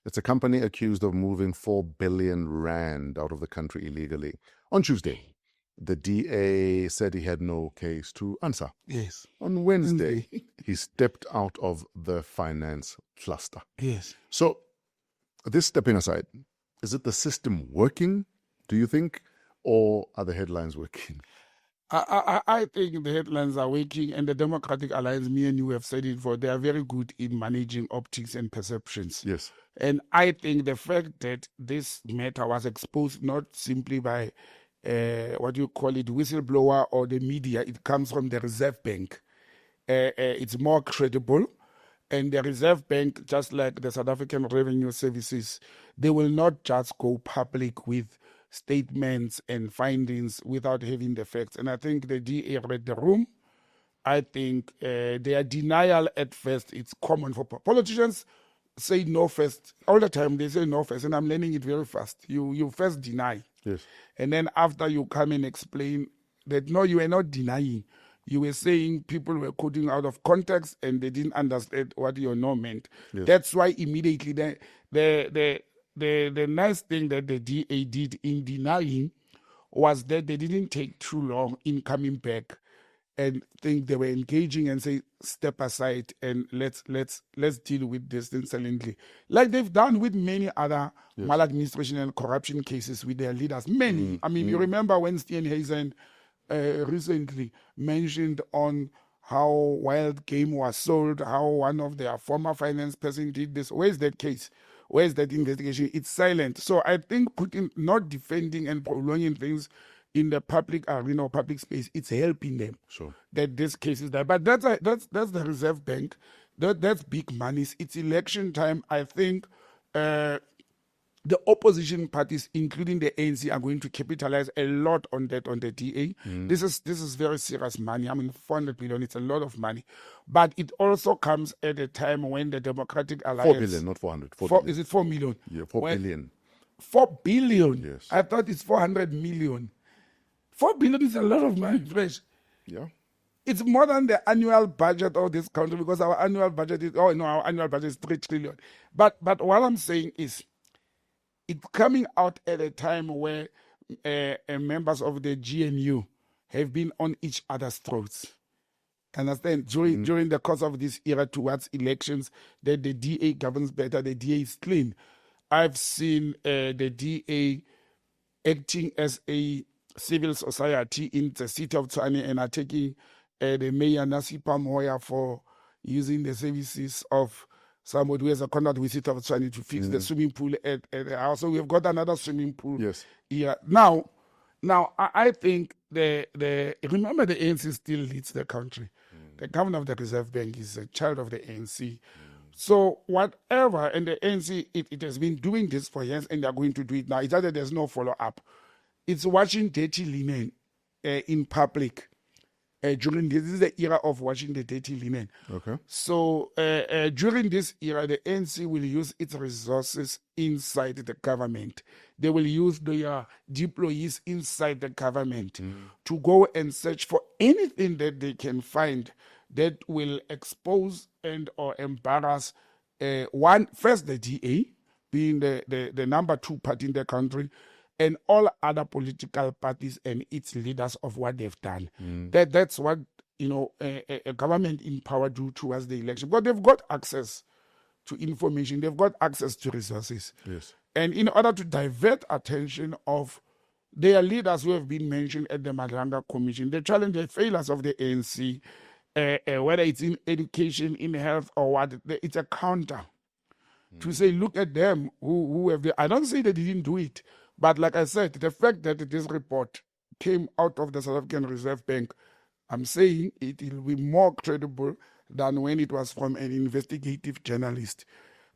It's a company accused of moving 4 billion rand out of the country illegally. On Tuesday, the DA said he had no case to answer. Yes. On Wednesday, he stepped out of the finance cluster. Yes. So, this stepping aside, is it the system working, do you think, or are the headlines working? I think the headlines are working, and the Democratic Alliance, me and you have said it before, they are very good in managing optics and perceptions. Yes. And I think the fact that this matter was exposed not simply by, whistleblower or the media, it comes from the Reserve Bank. It's more credible. And the Reserve Bank, just like the South African Revenue Services, they will not just go public with statements and findings without having the facts. And I think the DA read the room. I think their denial at first, it's common for politicians. Say no first. All the time they say no first, and I'm learning it very fast. You first deny. Yes. And then after you come and explain that no, you were not denying. You were saying people were quoting out of context and they didn't understand what your no meant. Yes. That's why immediately the nice thing that the DA did in denying was that they didn't take too long in coming back and think they were engaging and say, step aside and let's deal with this silently. Like they've done with many other maladministration and corruption cases with their leaders. Many. I mean, you remember when Steenhuisen recently mentioned on how wild game was sold, how one of their former finance person did this. Where's that case? Where's that investigation? It's silent. So I think putting, not defending and prolonging things in the public arena or public space, it's helping them. Sure. That this case is there. But that's the Reserve Bank. That's big monies. It's election time. I think the opposition parties, including the ANC, are going to capitalize a lot on that, on the DA. This is very serious money. I mean, 400 billion, it's a lot of money. But it also comes at a time when the Democratic Alliance... 4 billion, not 400. 4 billion. Is it 4 million? Yeah, 4 billion. 4 billion? Yes. I thought it's 400 million. 4 billion is a lot of money, fresh. Yeah. It's more than the annual budget of this country, because our annual budget is, our annual budget is 3 trillion. But what I'm saying is, it's coming out at a time where members of the GNU have been on each other's throats. Understand? During the course of this era towards elections, that the DA governs better, the DA is clean. I've seen the DA acting as a civil society in the city of Tshwane and are taking the mayor Nasipa Moya for using the services of somebody who has a contract with city of Tshwane to fix the swimming pool at the house. So we've got another swimming pool. Yes. Yeah. Now I think remember the ANC still leads the country. The governor of the Reserve Bank is a child of the ANC. So whatever, and the ANC, it has been doing this for years, and they're going to do it now. It's either there's no follow-up. It's washing dirty linen in public. During this is the era of washing the dirty linen. Okay. So during this era, the ANC will use its resources inside the government. They will use their deployees inside the government to go and search for anything that they can find that will expose and or embarrass first the DA, being the number 2 party in the country, and all other political parties and its leaders of what they've done. That's what a government in power do towards the election. But they've got access to information, they've got access to resources. Yes. And in order to divert attention of their leaders who have been mentioned at the Madlanga Commission, they challenge the failures of the ANC, whether it's in education, in health, or what, it's a counter to say, look at them who have I don't say they didn't do it. But like I said, the fact that this report came out of the South African Reserve Bank, I'm saying it will be more credible than when it was from an investigative journalist.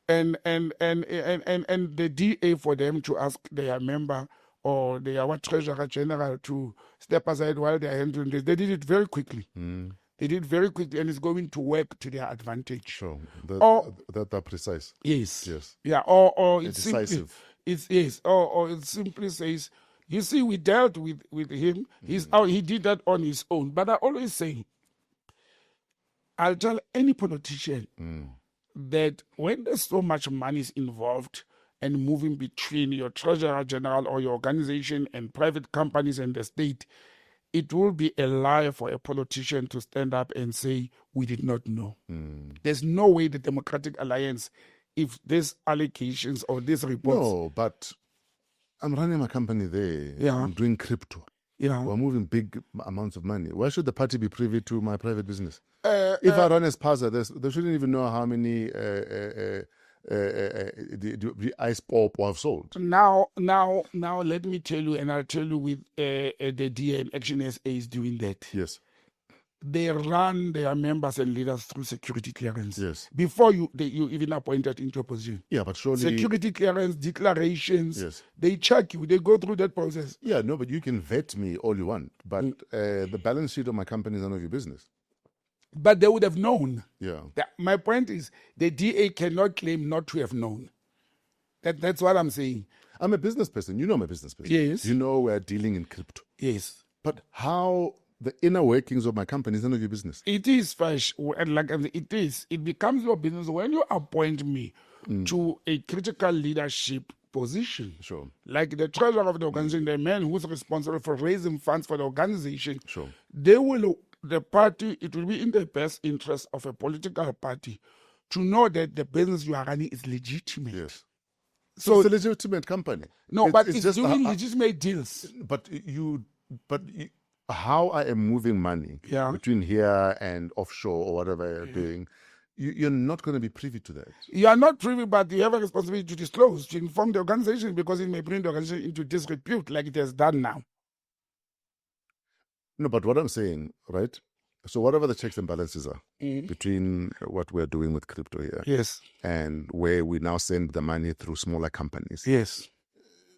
And the DA, for them to ask their member or their Treasurer General to step aside while they are handling this, they did it very quickly. They did it very quickly, and it's going to work to their advantage. Sure. That precise. Yes. Yes. Yeah. Or it's decisive. Or it simply says, you see, we dealt with him. He did that on his own. But I always say, I'll tell any politician that when there's so much money is involved and moving between your Treasurer General or your organization and private companies and the state, it will be a lie for a politician to stand up and say, we did not know. There's no way the Democratic Alliance, if these allegations or these reports... No, but I'm running my company there. Yeah. I'm doing crypto. Yeah. We're moving big amounts of money. Why should the party be privy to my private business? If I run as PASA, they shouldn't even know how many the ice pop I've sold. Now, let me tell you, and I'll tell you with the DA Action SA is doing that. Yes. They run their members and leaders through security clearance. Yes. Before you even appointed into a position. Yeah, but surely... Security clearance, declarations. Yes. They check you. They go through that process. Yeah, no, but you can vet me all you want. But the balance sheet of my company is none of your business. But they would have known. Yeah. My point is, the DA cannot claim not to have known. That's what I'm saying. I'm a business person. You know I'm a business person. Yes. You know we're dealing in crypto. Yes. But how... the inner workings of my company is none of your business. It is, Fash. It is. It becomes your business when you appoint me to a critical leadership position. Sure. Like the treasurer of the organization, the man who's responsible for raising funds for the organization. Sure. The party, it will be in the best interest of a political party to know that the business you are running is legitimate. Yes. So it's a legitimate company. No, but it's just doing legitimate deals. But how I am moving money between here and offshore or whatever you're doing, You're not going to be privy to that. You are not privy, but you have a responsibility to disclose, to inform the organization, because it may bring the organization into disrepute like it has done now. No, but what I'm saying, right? So whatever the checks and balances are between what we're doing with crypto here Yes. and where we now send the money through smaller companies, Yes.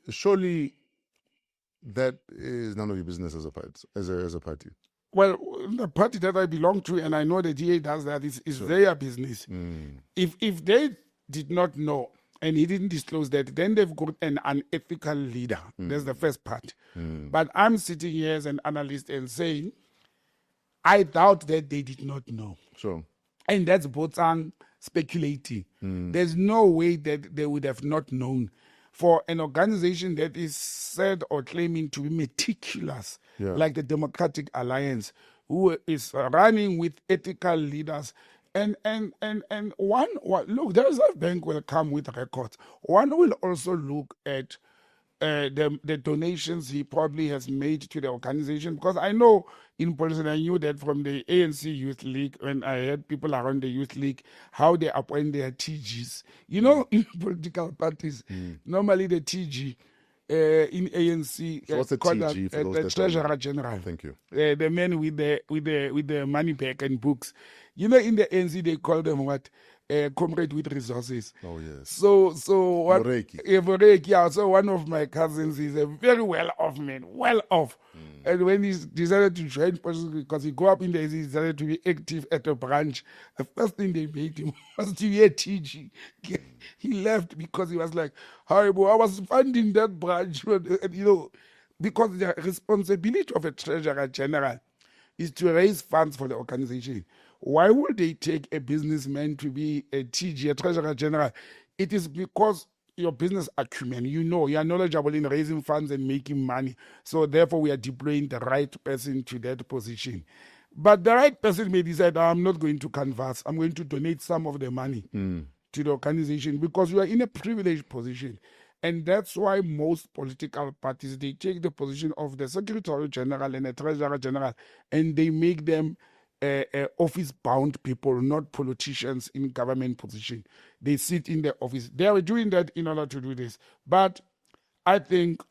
surely that is none of your business as a party. As a party. Well, the party that I belong to, and I know the DA does that, is their business. If they did not know and he didn't disclose that, then they've got an unethical leader. That's the first part. But I'm sitting here as an analyst and saying, I doubt that they did not know. Sure. And that's Botsang speculating. There's no way that they would have not known. For an organization that is said or claiming to be meticulous, like the Democratic Alliance, who is running with ethical leaders. And look, the Reserve Bank will come with records. One will also look at the donations he probably has made to the organization, because I know in politics, I knew that from the ANC Youth League, when I had people around the Youth League, how they appoint their TGs. You know, in political parties, normally the TG in ANC, So what's a called TG for those the that Treasurer don't know? General. Thank you. The men with the money bag and books. You know, in the ANC they call them what? Comrade with resources. Oh, yes. So what? Boreki. Boreki, yeah. So one of my cousins is a very well-off man, well-off. And when he decided to join politics, because he grew up in the ANC, he decided to be active at a branch. The first thing they made him was to be a TG. He left because he was like, "Haribo, I was funding that branch," and, you know, because the responsibility of a treasurer general is to raise funds for the organization. Why would they take a businessman to be a TG, a treasurer general? It is because your business acumen, you know, you are knowledgeable in raising funds and making money. So therefore, we are deploying the right person to that position. But the right person may decide, I'm not going to canvass. I'm going to donate some of the money to the organization, because you are in a privileged position. And that's why most political parties, they take the position of the Secretary General and the Treasurer General, and they make them office-bound people, not politicians in government position. They sit in the office. They are doing that in order to do this. But I think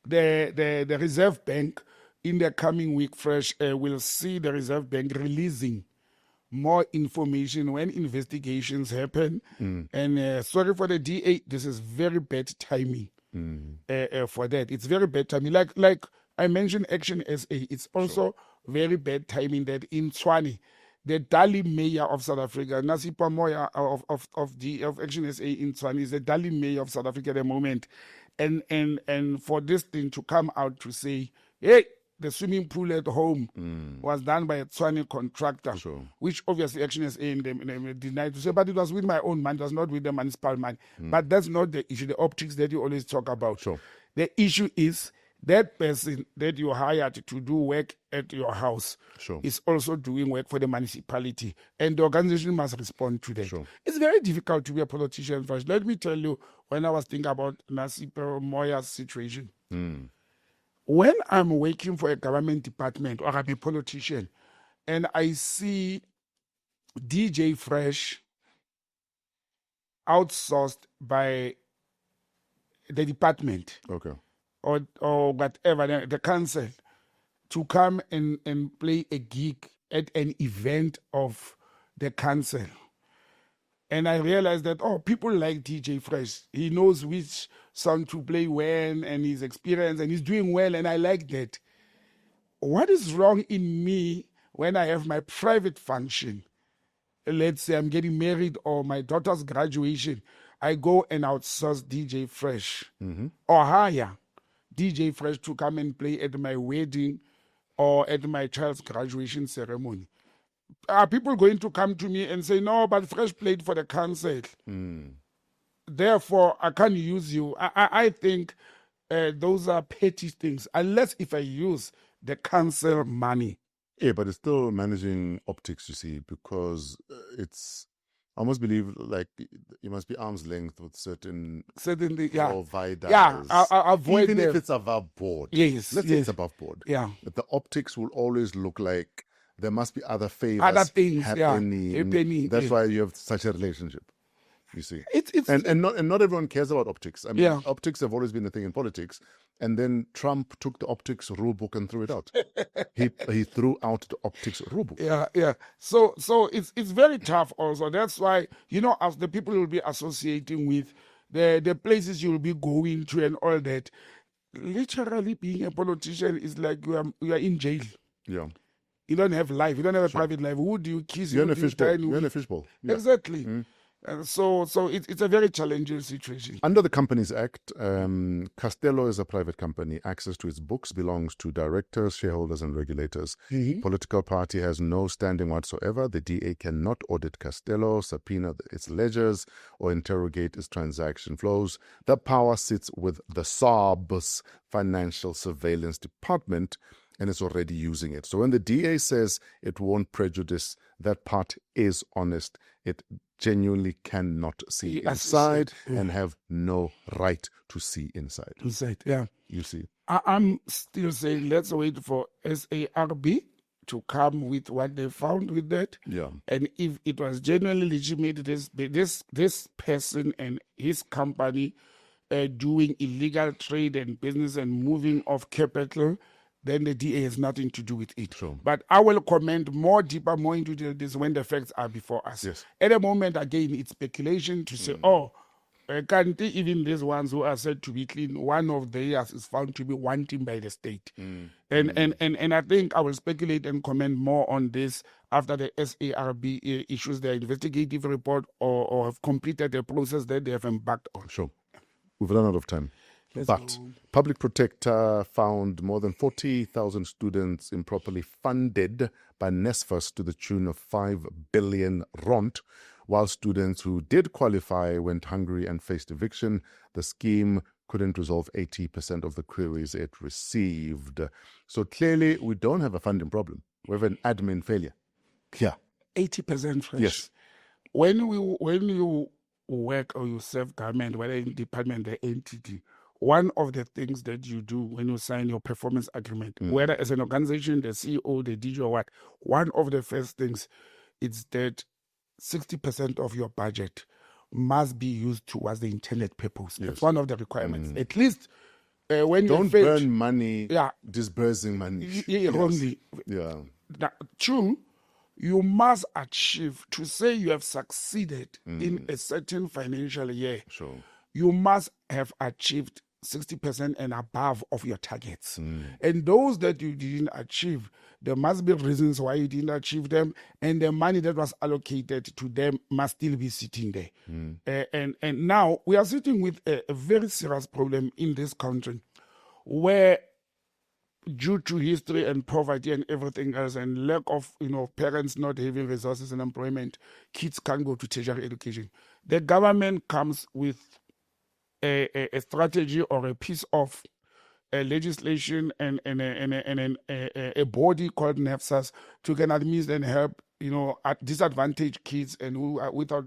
the Reserve Bank in the coming week, will see the Reserve Bank releasing more information when investigations happen. And sorry for the DA, this is very bad timing for that. It's very bad timing. Like I mentioned Action SA, it's also very bad timing that in Tshwane, the Dali mayor of South Africa, Nasipa Moya of Action SA in Tshwane, is the Dali mayor of South Africa at the moment. And for this thing to come out to say, hey, the swimming pool at home was done by a Tshwane contractor, which obviously Action SA and them denied to say, but it was with my own money, it was not with the municipal money. But that's not the issue, the optics that you always talk about. The issue is that person that you hired to do work at your house is also doing work for the municipality, and the organization must respond to that. It's very difficult to be a politician first. Let me tell you, when I was thinking about Nasipa Moya's situation, when I'm working for a government department or I'm a politician and I see DJ Fresh outsourced by the department, or whatever, the council, to come and play a gig at an event of the council. And I realized that, people like DJ Fresh. He knows which song to play when, and his experience, and he's doing well, and I like that. What is wrong in me when I have my private function? Let's say I'm getting married or my daughter's graduation, I go and outsource DJ Fresh or hire DJ Fresh to come and play at my wedding or at my child's graduation ceremony. Are people going to come to me and say, no, but Fresh played for the council, therefore I can't use you? I think those are petty things, unless if I use the council money. Yeah, but it's still managing optics, you see, because it's, I almost believe like you must be arm's length with certain providers. Yeah, I avoid even them. if it's above board. Yes, Let's say it's above board. Yeah. But the optics will always look like there must be other favors Other things, happening. That's why you have such a relationship. You see, it's and not everyone cares about optics. I mean, Yeah. optics have always been a thing in politics, and then Trump took the optics rule book and threw it out. he threw out the optics rule book. Yeah. So it's very tough also. That's why, as the people will be associating with the places you'll be going to and all that, literally being a politician is like you are in jail. Yeah, You don't have life. You don't have a private life. Who do you kiss? you're in Who a do you fishbowl. dine You're in a with? fishbowl. Yeah. Exactly. And so it's a very challenging situation. Under the Companies Act, Castello is a private company. Access to its books belongs to directors, shareholders, and regulators. Political party has no standing whatsoever. The DA cannot audit Castello, subpoena its ledgers, or interrogate its transaction flows. The power sits with the SADC Financial Surveillance Department, and it's already using it. So when the DA says it won't prejudice, that part is honest. It genuinely cannot see inside and have no right to see inside. Yeah. You see? I'm still saying let's wait for SARB to come with what they found with that. Yeah. And if it was genuinely legitimate, this person and his company doing illegal trade and business and moving of capital, then the DA has nothing to do with it. Sure. But I will comment more into this when the facts are before us. Yes. At the moment, again, it's speculation to say, can't even these ones who are said to be clean, one of theirs is found to be wanting by the state. And I think I will speculate and comment more on this after the SARB issues their investigative report or have completed the process that they have embarked on. Sure. We've run out of time. But Public Protector found more than 40,000 students improperly funded by Nsfas to the tune of 5 billion rand, while students who did qualify went hungry and faced eviction. The scheme couldn't resolve 80% of the queries it received. So clearly, we don't have a funding problem. We have an admin failure. Yeah. 80% fresh. Yes. When you work or you serve government, whether in department or entity, one of the things that you do when you sign your performance agreement, whether as an organization, the CEO, the DG or what, one of the first things is that 60% of your budget must be used towards the intended purpose. That's one of the requirements. At least when Don't you fail, burn money disbursing money. wrongly. Yeah. Now, two, you must achieve, to say you have succeeded in a certain financial year, Sure. you must have achieved 60% and above of your targets. And those that you didn't achieve, there must be reasons why you didn't achieve them, and the money that was allocated to them must still be sitting there. And now we are sitting with a very serious problem in this country where, due to history and poverty and everything else and lack of parents not having resources and employment, kids can't go to tertiary education. The government comes with a strategy or a piece of legislation and a body called Nsfas to can administer and help at disadvantaged kids and who are without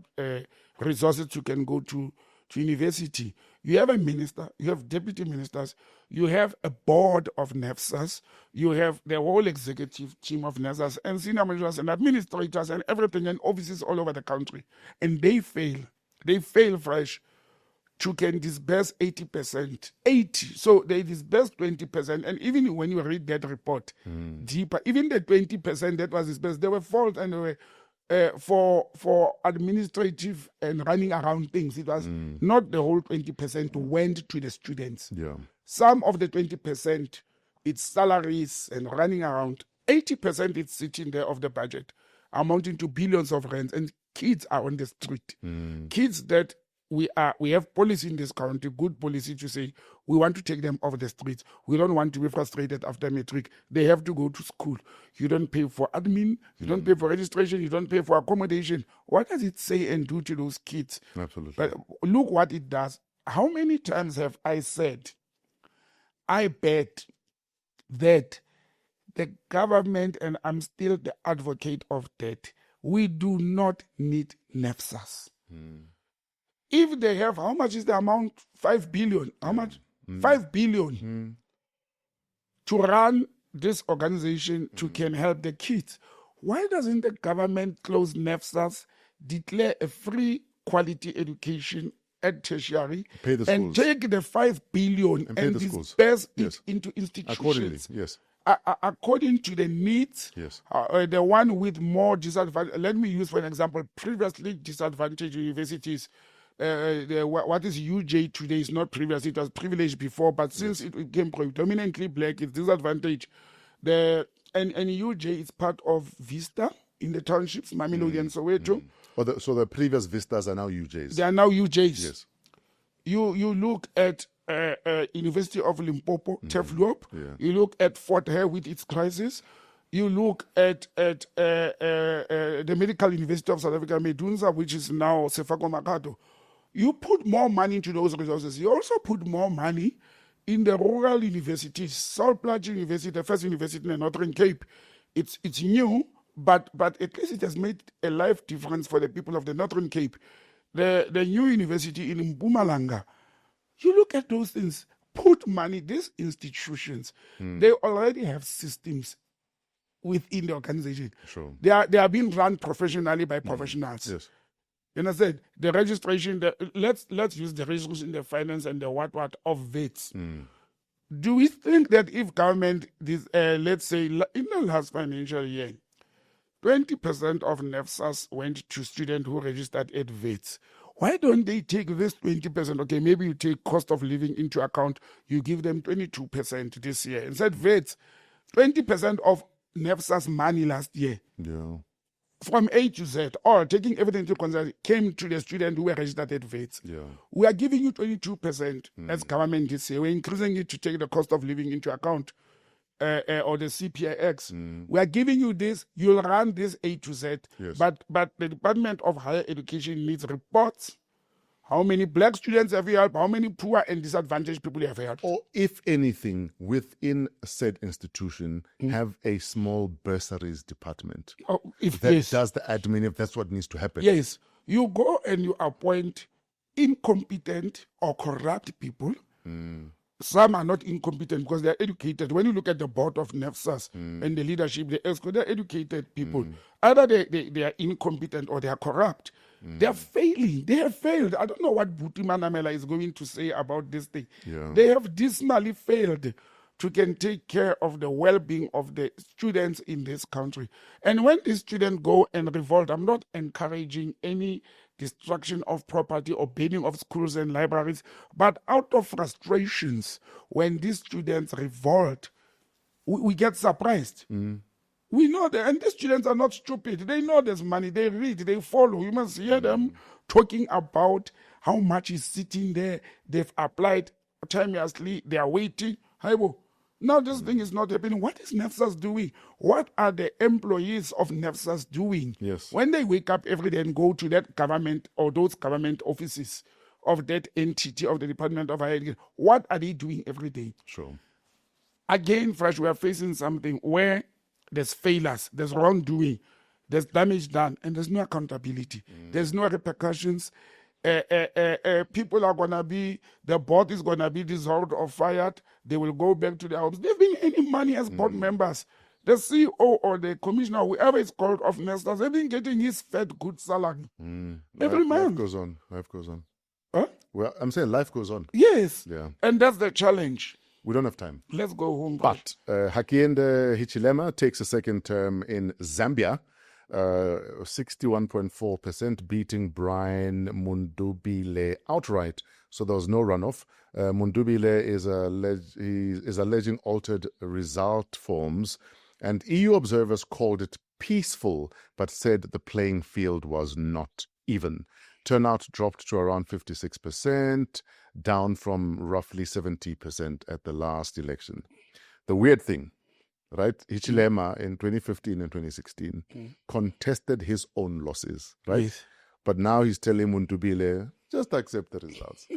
resources to can go to university. You have a minister, you have deputy ministers, you have a board of Nsfas, you have the whole executive team of Nsfas and senior managers and administrators and everything and offices all over the country. And they fail fresh to can disburse 80%. 80. So they disburse 20%. And even when you read that report deeper, even the 20% that was disbursed, they were fault and they were for administrative and running around things. It was not the whole 20% went to the students. Yeah. Some of the 20%, it's salaries and running around. 80% is sitting there of the budget, amounting to billions of rands. And kids are on the street. Kids that we have policy in this country, good policy to say we want to take them off the streets. We don't want to be frustrated after matric. They have to go to school. You don't pay for admin, you don't pay for registration, you don't pay for accommodation. What does it say and do to those kids? Absolutely. But look what it does. How many times have I said, I bet that the government, and I'm still the advocate of that, we do not need Nsfas. If they have, how much is the amount? 5 billion. How much? 5 billion to run this organization to can help the kids. Why doesn't the government close Nsfas, declare a free quality education at tertiary, Pay the and schools. take the 5 billion And pay and the schools. disperse Yes. it into Accordingly, institutions yes. According to the needs? Yes. The one with more disadvantage. Let me use for an example. Previously disadvantaged universities. What is UJ today is not previous. It was privileged before, but since it became predominantly black, it's disadvantage. And UJ is part of Vista in the townships, Mamelodi and Soweto. So the previous vistas are now UJs. They are now UJs. Yes. You look at University of Limpopo, Tefluop. Yeah. You look at Fort Hare with its crisis. You look at the Medical University of South Africa, Medunsa, which is now Sefako Makato. You put more money into those resources. You also put more money in the rural universities. Salt Plateau University, the first university in the Northern Cape. It's new, but at least it has made a life difference for the people of the Northern Cape. The new university in Mpumalanga. You look at those things, put money, these institutions, they already have systems within the organization. Sure. They are being run professionally by professionals. Yes. You understand? The registration, let's use the registration, the finance, and the what of VETs. Do we think that if government, let's say in the last financial year, 20% of Nsfas went to students who registered at VETs, why don't they take this 20%? Okay, maybe you take cost of living into account. You give them 22% this year. Instead, VETs, 20% of Nsfas money last year. Yeah. From A to Z, or taking everything into consideration, came to the students who were registered at VETs. Yeah. We are giving you 22% as government this year. We're increasing it to take the cost of living into account, or the CPIX. We are giving you this. You'll run this A to Z. Yes. But the Department of Higher Education needs reports. How many black students have you helped? How many poor and disadvantaged people you have helped? Or if anything, within said institution, have a small bursaries department Oh, if that yes. does the admin, if that's what needs to happen. Yes, you go and you appoint incompetent or corrupt people. Some are not incompetent because they're educated. When you look at the board of Nsfas and the leadership, they're educated people. Either they are incompetent or they are corrupt. They are failing. They have failed. I don't know what Buti Manamela is going to say about this thing. Yeah. They have dismally failed to can take care of the well-being of the students in this country. And when these students go and revolt, I'm not encouraging any destruction of property or burning of schools and libraries, but out of frustrations, when these students revolt, we get surprised. We know that, and these students are not stupid. They know there's money. They read, they follow. You must hear them talking about how much is sitting there. They've applied timelessly. They are waiting. Haibo. Now this thing is not happening. What is Nsfas doing? What are the employees of Nsfas doing? Yes. When they wake up every day and go to that government or those government offices of that entity of the Department of Higher Education, what are they doing every day? Sure. Again, Fresh, we are facing something where there's failures, there's wrongdoing, there's damage done, and there's no accountability. There's no repercussions. People are going to be, the board is going to be dissolved or fired. They will go back to their homes. They've been earning money as board members. The CEO or the commissioner, whoever is called of Nsfas, they've been getting his fed good salary every Life month. goes on. Life goes on. Huh? Well, I'm saying life goes on. Yes. Yeah. And that's the challenge. We don't have time. Let's go home. But Hakainde Hichilema takes a second term in Zambia, 61.4%, beating Brian Mundubile outright. So there was no runoff. Mundubile is alleging altered result forms, and EU observers called it peaceful, but said the playing field was not even. Turnout dropped to around 56%, down from roughly 70% at the last election. The weird thing, right? Hichilema in 2015 and 2016 contested his own losses, right? Yes. But now he's telling Mundubile, just accept the results.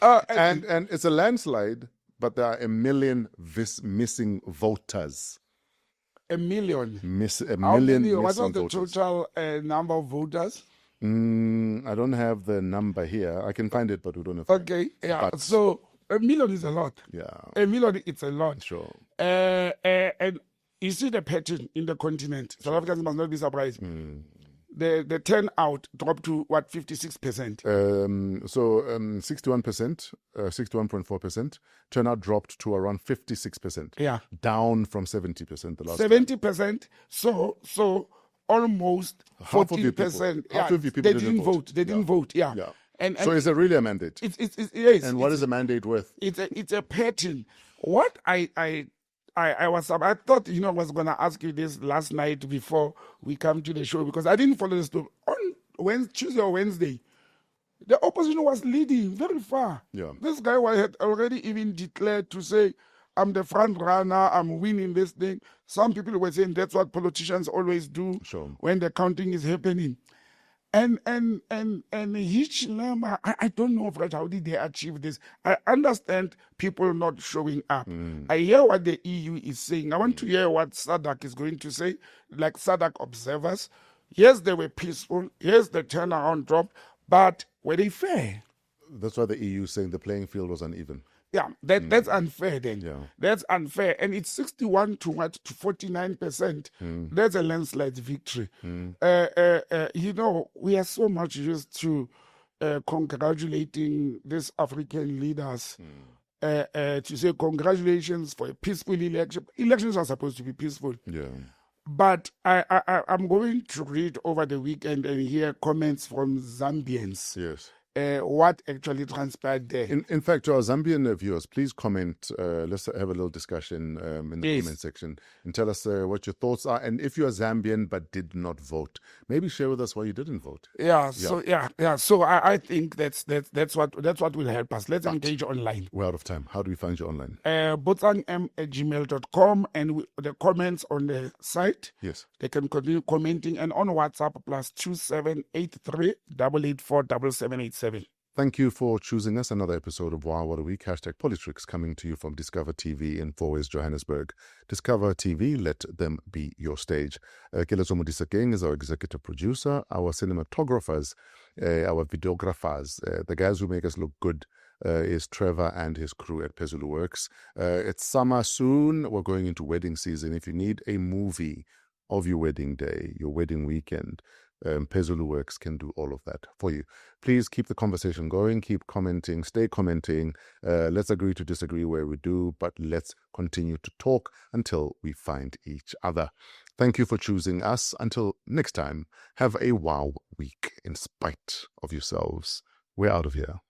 And it's a landslide, but there are a million missing voters. A million. A How million many? What missing was the voters. total number of voters? I don't have the number here. I can find it, but we don't have time. Okay, yeah. But- So a million is a lot. Yeah, A million, it's a lot. sure. And You see the pattern in the continent. South Africans must not be surprised. The turnout dropped to what, 56%? 61%, 61.4%. Turnout dropped to around 56%. Yeah, Down from 70% the last time. 70%. So almost Half of your people- 14%. half Yeah, of your people they didn't didn't vote. vote. They didn't vote. Yeah. Yeah. And So is it really a mandate? it's yes. And what is the mandate worth? It's a pattern. What I thought, I was gonna ask you this last night before we come to the show, because I didn't follow the story. On Tuesday or Wednesday, the opposition was leading very far. Yeah. This guy had already even declared to say, I'm the front runner, I'm winning this thing. Some people were saying that's what politicians always do Sure. when the counting is happening. And Hichilema, I don't know, Fred, how did they achieve this? I understand people not showing up. I hear what the EU is saying. I want to hear what SADC is going to say, like SADC observers. Yes, they were peaceful. Yes, the turnaround dropped, but were they fair? That's why the EU is saying the playing field was uneven. Yeah, that's unfair then. Yeah. That's unfair. And it's 61 to 49%. That's a landslide victory. We are so much used to congratulating these African leaders. To say congratulations for a peaceful election. Elections are supposed to be peaceful. Yeah. But I'm going to read over the weekend and hear comments from Zambians. Yes. What actually transpired there. In fact, to our Zambian viewers, please comment. Let's have a little discussion in the Yes. comment section and tell us what your thoughts are. And if you are Zambian but did not vote, maybe share with us why you didn't vote. So I think that's what will help us. Let's engage online. We're out of time. How do we find you online? botsangm@gmail.com, and the comments on the site. Yes. They can continue commenting, and on WhatsApp +2783 884 7787. Thank you for choosing us. Another episode of Wow What a Week. #Politricks coming to you from Discover TV in Fourways, Johannesburg. Discover TV, let them be your stage. Keletso Modisakeng is our executive producer. Our cinematographers, our videographers, the guys who make us look good, is Trevor and his crew at Pezulu Works. It's summer soon. We're going into wedding season. If you need a movie of your wedding day, your wedding weekend, Pezulu Works can do all of that for you. Please keep the conversation going, keep commenting, stay commenting. Let's agree to disagree where we do, but let's continue to talk until we find each other. Thank you for choosing us. Until next time, have a wow week in spite of yourselves. We're out of here.